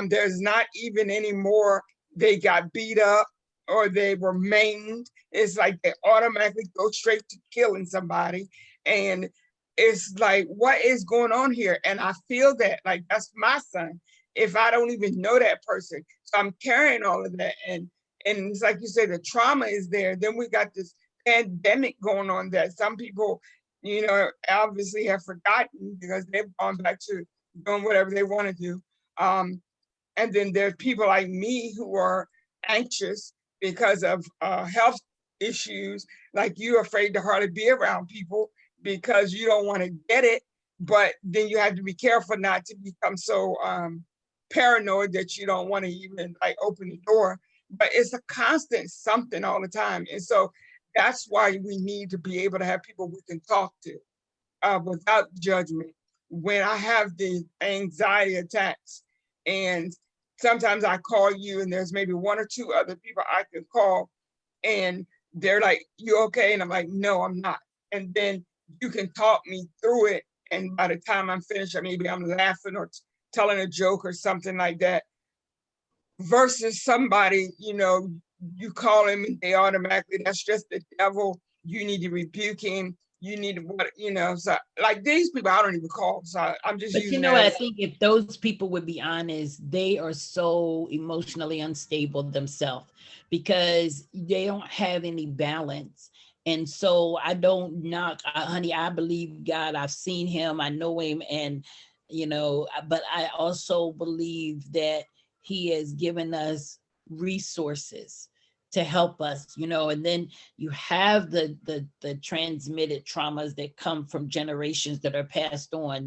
there's not even any more they got beat up or they were maimed. It's like they automatically go straight to killing somebody. And it's like, what is going on here? And I feel that, like, that's my son, if I don't even know that person. So I'm carrying all of that. And it's like you say, the trauma is there. Then we got this pandemic going on that some people, obviously have forgotten, because they've gone back to doing whatever they want to do. And then there's people like me who are anxious because of health issues, like you're afraid to hardly be around people because you don't want to get it. But then you have to be careful not to become so paranoid that you don't want to even like open the door. But it's a constant something all the time. And so that's why we need to be able to have people we can talk to without judgment. When I have the anxiety attacks and sometimes I call you and there's maybe one or two other people I can call, and they're like, "You okay?" And I'm like, "No, I'm not." And then you can talk me through it. And by the time I'm finished, maybe I'm laughing or telling a joke or something like that. Versus somebody, you call him and they automatically, that's just the devil. You need to rebuke him. You need to, so like these people, I don't even call. So I'm just But using I that. think if those people would be honest, they are so emotionally unstable themselves because they don't have any balance. And so I don't knock, honey, I believe God. I've seen him, I know him. And, but I also believe that he has given us resources to help us, and then you have the transmitted traumas that come from generations that are passed on,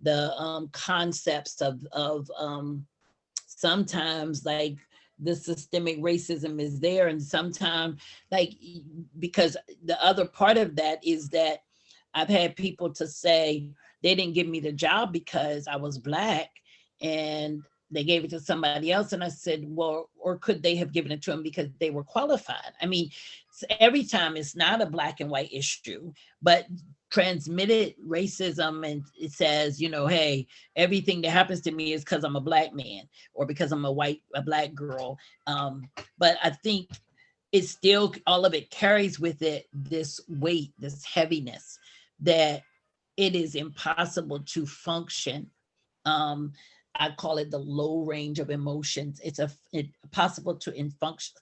the concepts of sometimes like the systemic racism is there, and sometimes like, because the other part of that is that I've had people to say they didn't give me the job because I was Black, and they gave it to somebody else. And I said, well, or could they have given it to them because they were qualified? I mean, every time it's not a black and white issue, but transmitted racism, and it says, hey, everything that happens to me is because I'm a Black man or because I'm a Black girl. But I think it's still, all of it carries with it this weight, this heaviness, that it is impossible to function. I call it the low range of emotions. It's possible to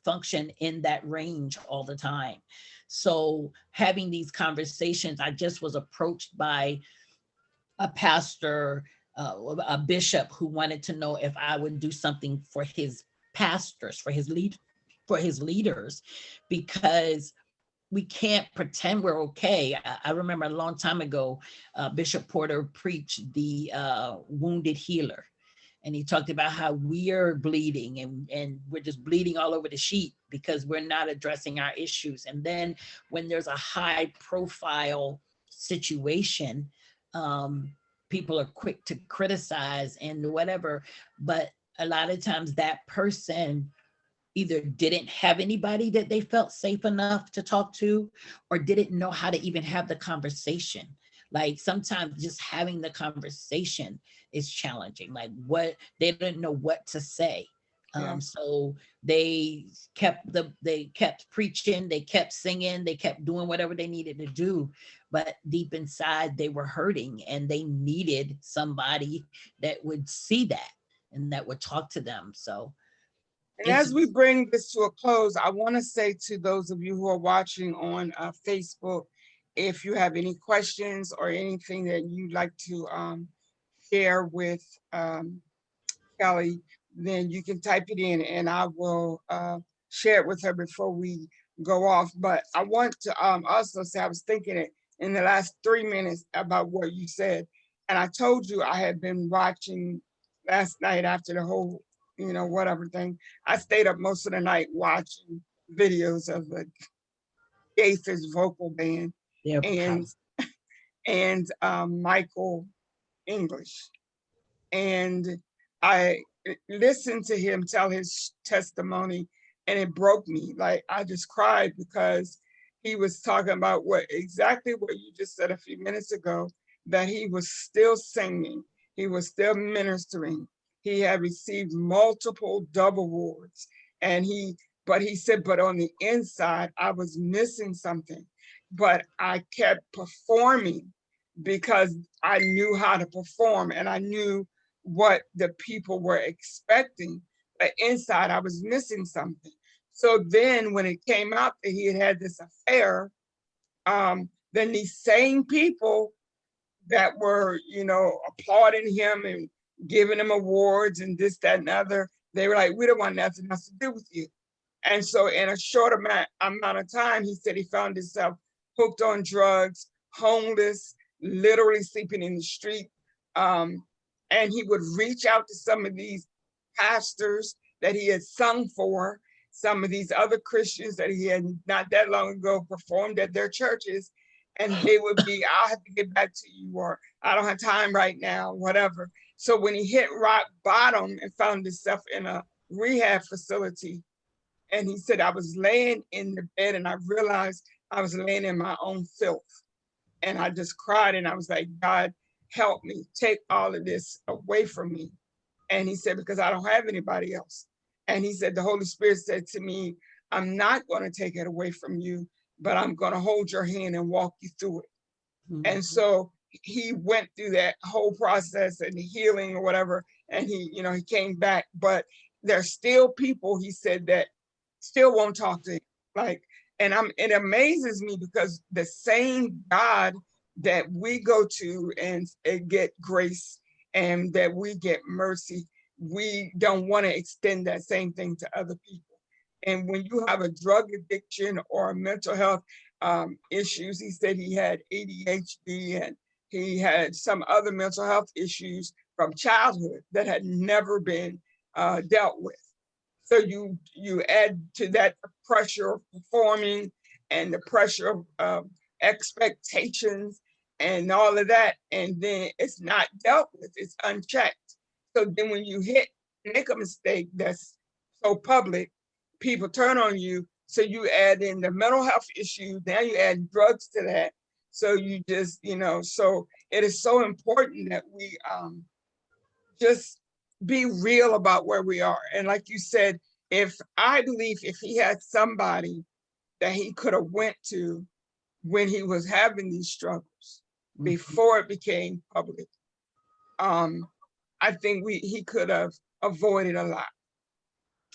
function in that range all the time. So having these conversations, I just was approached by a pastor, a bishop, who wanted to know if I would do something for his pastors, for his leaders, because we can't pretend we're okay. I remember a long time ago, Bishop Porter preached the wounded healer. And he talked about how we're bleeding, and we're just bleeding all over the sheet because we're not addressing our issues. And then when there's a high profile situation, people are quick to criticize and whatever. But a lot of times that person either didn't have anybody that they felt safe enough to talk to, or didn't know how to even have the conversation. Like sometimes just having the conversation is challenging. Like what, they didn't know what to say. Yeah. So they kept preaching, they kept singing, they kept doing whatever they needed to do. But deep inside, they were hurting and they needed somebody that would see that and that would talk to them. So And it's as we bring this to a close, I want to say to those of you who are watching on Facebook, if you have any questions or anything that you'd like to share with Kelly, then you can type it in and I will share it with her before we go off. But I want to also say, I was thinking it in the last 3 minutes about what you said. And I told you I had been watching last night after the whole, whatever thing. I stayed up most of the night watching videos of the Gaither's vocal band their and power. Michael English. And I listened to him tell his testimony, and it broke me. Like I just cried because he was talking about exactly what you just said a few minutes ago, that he was still singing, he was still ministering. He had received multiple double awards, and but he said, but on the inside, I was missing something, but I kept performing because I knew how to perform and I knew what the people were expecting, but inside I was missing something. So then when it came out that he had this affair, then these same people that were, applauding him and giving him awards and this, that, and other, they were like, we don't want nothing else to do with you. And so in a short amount of time, he said he found himself hooked on drugs, homeless, literally sleeping in the street. And he would reach out to some of these pastors that he had sung for, some of these other Christians that he had not that long ago performed at their churches. And they would be, I'll have to get back to you, or I don't have time right now, whatever. So when he hit rock bottom and found himself in a rehab facility, and he said, I was laying in the bed and I realized I was laying in my own filth. And I just cried and I was like, God, help me, take all of this away from me. And he said, because I don't have anybody else. And he said, the Holy Spirit said to me, I'm not going to take it away from you, but I'm going to hold your hand and walk you through it. And Mhm. so he went through that whole process and the healing or whatever. And he came back, but there's still people, he said, that still won't talk to him. Like, it amazes me because the same God that we go to and get grace and that we get mercy, we don't want to extend that same thing to other people. And when you have a drug addiction or mental health issues, he said he had ADHD and he had some other mental health issues from childhood that had never been dealt with. So you add to that the pressure of performing and the pressure of expectations and all of that, and then it's not dealt with, it's unchecked. So then when you make a mistake that's so public, people turn on you. So you add in the mental health issue, now you add drugs to that. So you just, so it is so important that we just be real about where we are. And like you said, I believe if he had somebody that he could have went to when he was having these struggles Mhm. before it became public, um, I think he could have avoided a lot.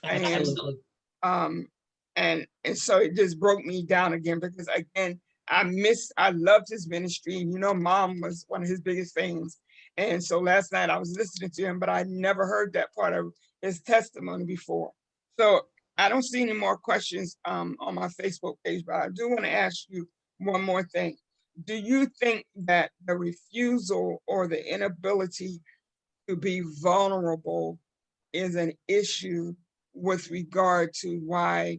And Absolutely. um, and so it just broke me down again because again, I loved his ministry. Mom was one of his biggest fans. And so last night I was listening to him, but I never heard that part of his testimony before. So I don't see any more questions on my Facebook page, but I do want to ask you one more thing. Do you think that the refusal or the inability to be vulnerable is an issue with regard to why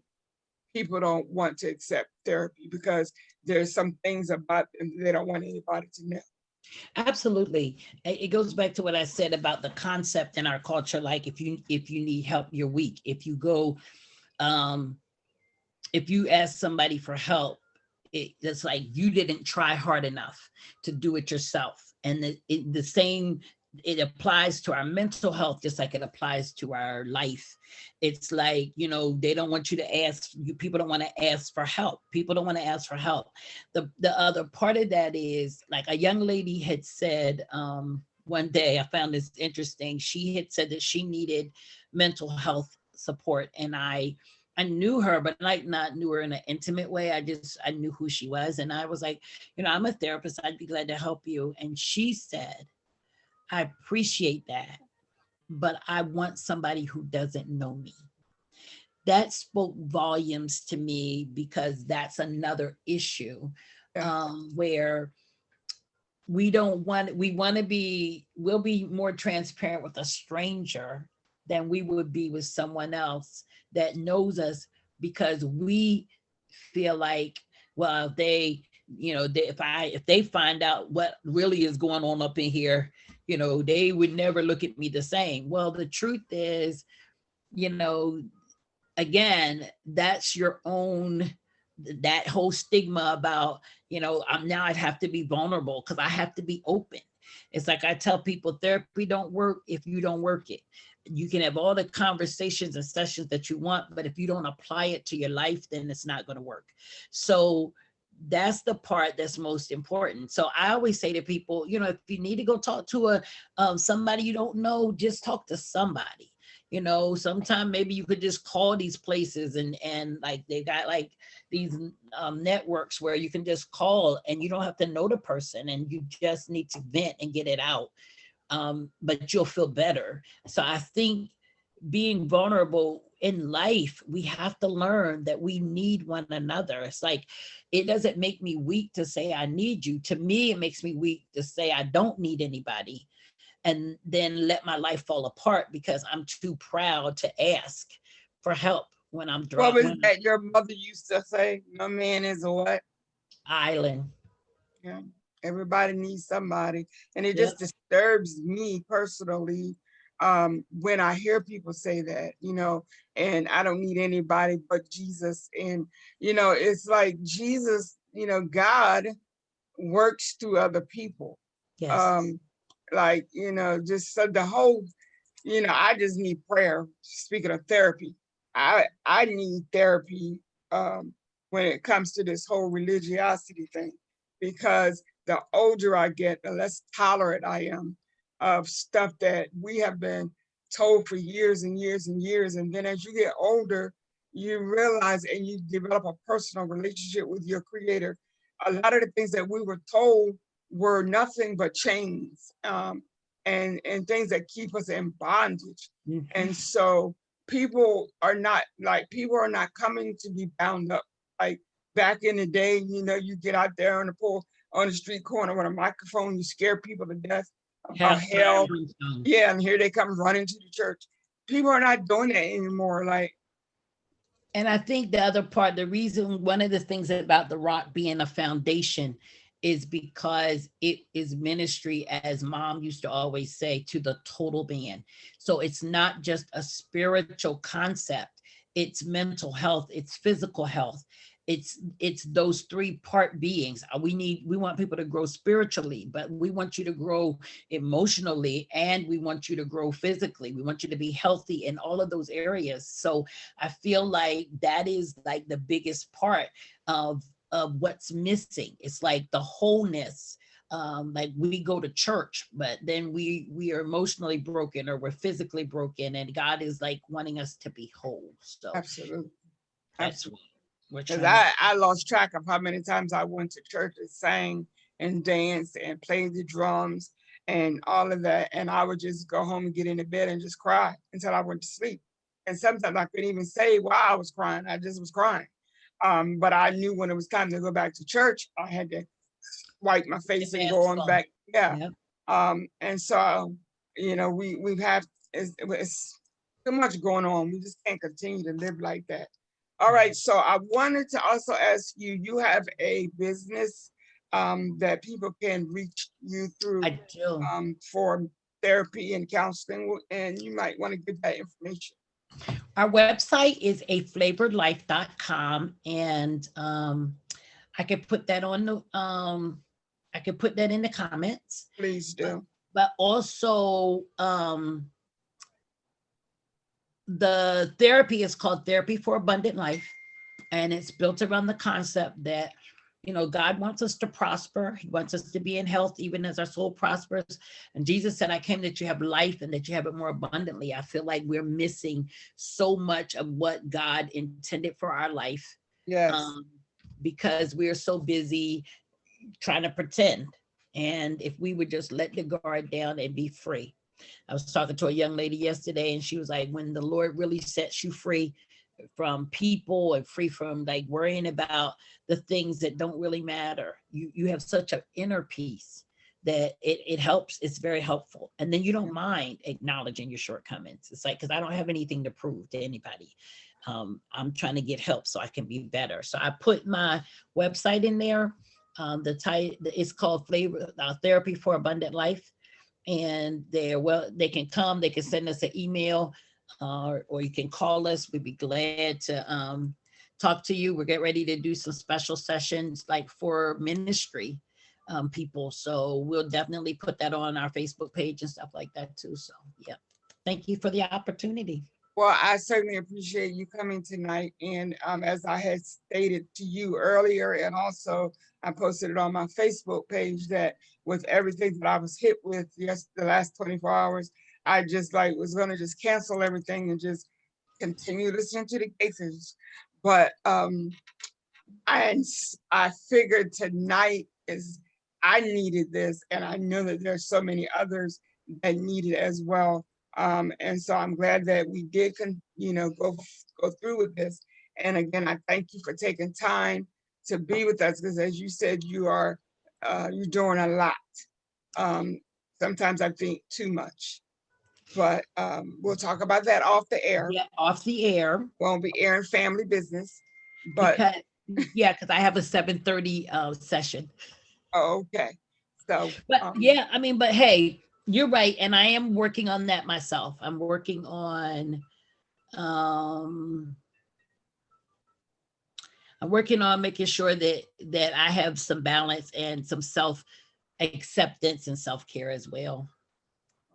people don't want to accept therapy, because there's some things about them they don't want anybody to know? Absolutely. It goes back to what I said about the concept in our culture. Like if you need help, you're weak. Um, if you ask somebody for help, it's like you didn't try hard enough to do it yourself. And the same, it applies to our mental health just like it applies to our life. It's like, they don't want you to ask you, people don't want to ask for help. People don't want to ask for help. The other part of that is, like, a young lady had said, one day, I found this interesting. She had said that she needed mental health support, and I knew her, but like not knew her in an intimate way. I knew who she was. And I was like, I'm a therapist. I'd be glad to help you. And she said, I appreciate that, but I want somebody who doesn't know me. That spoke volumes to me, because that's another issue, Yeah. where we want to be, we'll be more transparent with a stranger than we would be with someone else that knows us, because we feel like, well, if they find out what really is going on up in here, they would never look at me the same. Well, the truth is, you know again, that's your own, that whole stigma about, I'm now, I'd have to be vulnerable because I have to be open. It's like I tell people, therapy don't work if you don't work it. You can have all the conversations and sessions that you want, but if you don't apply it to your life, then it's not going to work. So that's the part that's most important. So I always say to people, if you need to go talk to somebody you don't know, just talk to somebody. Sometime maybe you could just call these places, and like they got like these networks where you can just call and you don't have to know the person, and you just need to vent and get it out. But you'll feel better. So I think being vulnerable in life, we have to learn that we need one another. It's like, it doesn't make me weak to say I need you. To me, it makes me weak to say I don't need anybody, and then let my life fall apart because I'm too proud to ask for help when I'm What drunk, was when I'm that your mother used to say? No man is a what? island. Yeah. Everybody needs somebody. And it Yep. just disturbs me personally when I hear people say that, and I don't need anybody but Jesus. And, it's like Jesus, God works through other people. Yes. Um, like, just so the whole, I just need prayer. Speaking of therapy, I need therapy when it comes to this whole religiosity thing, because the older I get, the less tolerant I am of stuff that we have been told for years and years and years. And then as you get older, you realize and you develop a personal relationship with your creator. A lot of the things that we were told were nothing but chains. And things that keep us in bondage. Mhm. And so people are not coming to be bound up. Like back in the day, you get out there on the street corner with a microphone, you scare people to death about Have hell. time. Yeah, and here they come running to the church. People are not doing that anymore. Like, And I think the other part, the reason, one of the things about the rock being a foundation is because it is ministry, as mom used to always say, to the total man. So it's not just a spiritual concept, it's mental health, it's physical health. It's those three-part beings. We want people to grow spiritually, but we want you to grow emotionally, and we want you to grow physically. We want you to be healthy in all of those areas. So I feel like that is like the biggest part of what's missing. It's like the wholeness. Like we go to church, but then we are emotionally broken or we're physically broken, and God is like wanting us to be whole. So absolutely, that's what absolutely. we're Because trying to. I lost track of how many times I went to church and sang and danced and played the drums and all of that. And I would just go home and get into bed and just cry until I went to sleep. And sometimes I couldn't even say why I was crying. I just was crying. But I knew when it was time to go back to church, I had to wipe my The face and go mask on on. back. Yeah. Yep. And so, we've had it's too much going on. We just can't continue to live like that. All right. Right. So I wanted to also ask you, you have a business that people can reach you through I do. for therapy and counseling, and you might want to give that information. Our website is aflavoredlife.com, and I could put that on the I could put that in the comments. Please But do. but also the therapy is called Therapy for Abundant Life, and it's built around the concept that God wants us to prosper. He wants us to be in health even as our soul prospers. And Jesus said, I came that you have life and that you have it more abundantly. I feel like we're missing so much of what God intended for our life, Yes. um, because we're so busy trying to pretend. And if we would just let the guard down and be free. I was talking to a young lady yesterday, and she was like, when the Lord really sets you free from people and free from like worrying about the things that don't really matter, you have such an inner peace that it helps. It's very helpful. And then you don't mind acknowledging your shortcomings. It's like, because I don't have anything to prove to anybody. I'm trying to get help so I can be better. So I put my website in there. The title is called Flavor Therapy for Abundant Life, and they can come, they can send us an email, or you can call us. We'd be glad to talk to you. We're getting ready to do some special sessions like for ministry people, so we'll definitely put that on our Facebook page and stuff like that too. So yeah, thank you for the opportunity. Well, I certainly appreciate you coming tonight. And as I had stated to you earlier, and also I posted it on my Facebook page, that with everything that I was hit with the last 24 hours, I just like was going to just cancel everything and just continue listening to the cases. But I figured tonight is I needed this, and I know that there's so many others that need it as well. And so I'm glad that we did, go through with this. And again, I thank you for taking time to be with us, because as you said, you're doing a lot. Um, Sometimes I think too much, but we'll talk about that off the air. Yeah, off the air. Won't be airing family business, but Because yeah, because I have a 7:30 session. oh, okay. So, But yeah, I mean, but hey, you're right. And I am working on that myself. I'm working on um making sure that I have some balance and some self acceptance and self-care as well.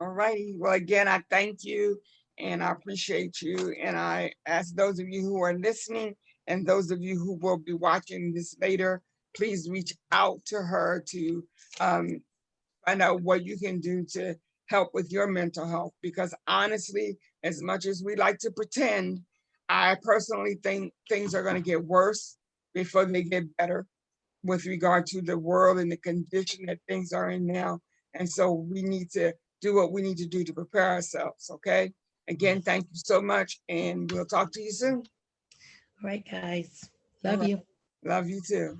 all righty. Well, again, I thank you and I appreciate you. And I ask those of you who are listening and those of you who will be watching this later, please reach out to her to um, find out what you can do to help with your mental health. Because honestly, as much as we like to pretend, I personally think things are going to get worse before they get better with regard to the world and the condition that things are in now. And so we need to do what we need to do to prepare ourselves. Okay. Again, thank you so much. And we'll talk to you soon. All right, guys. All Love right. you. Love you too.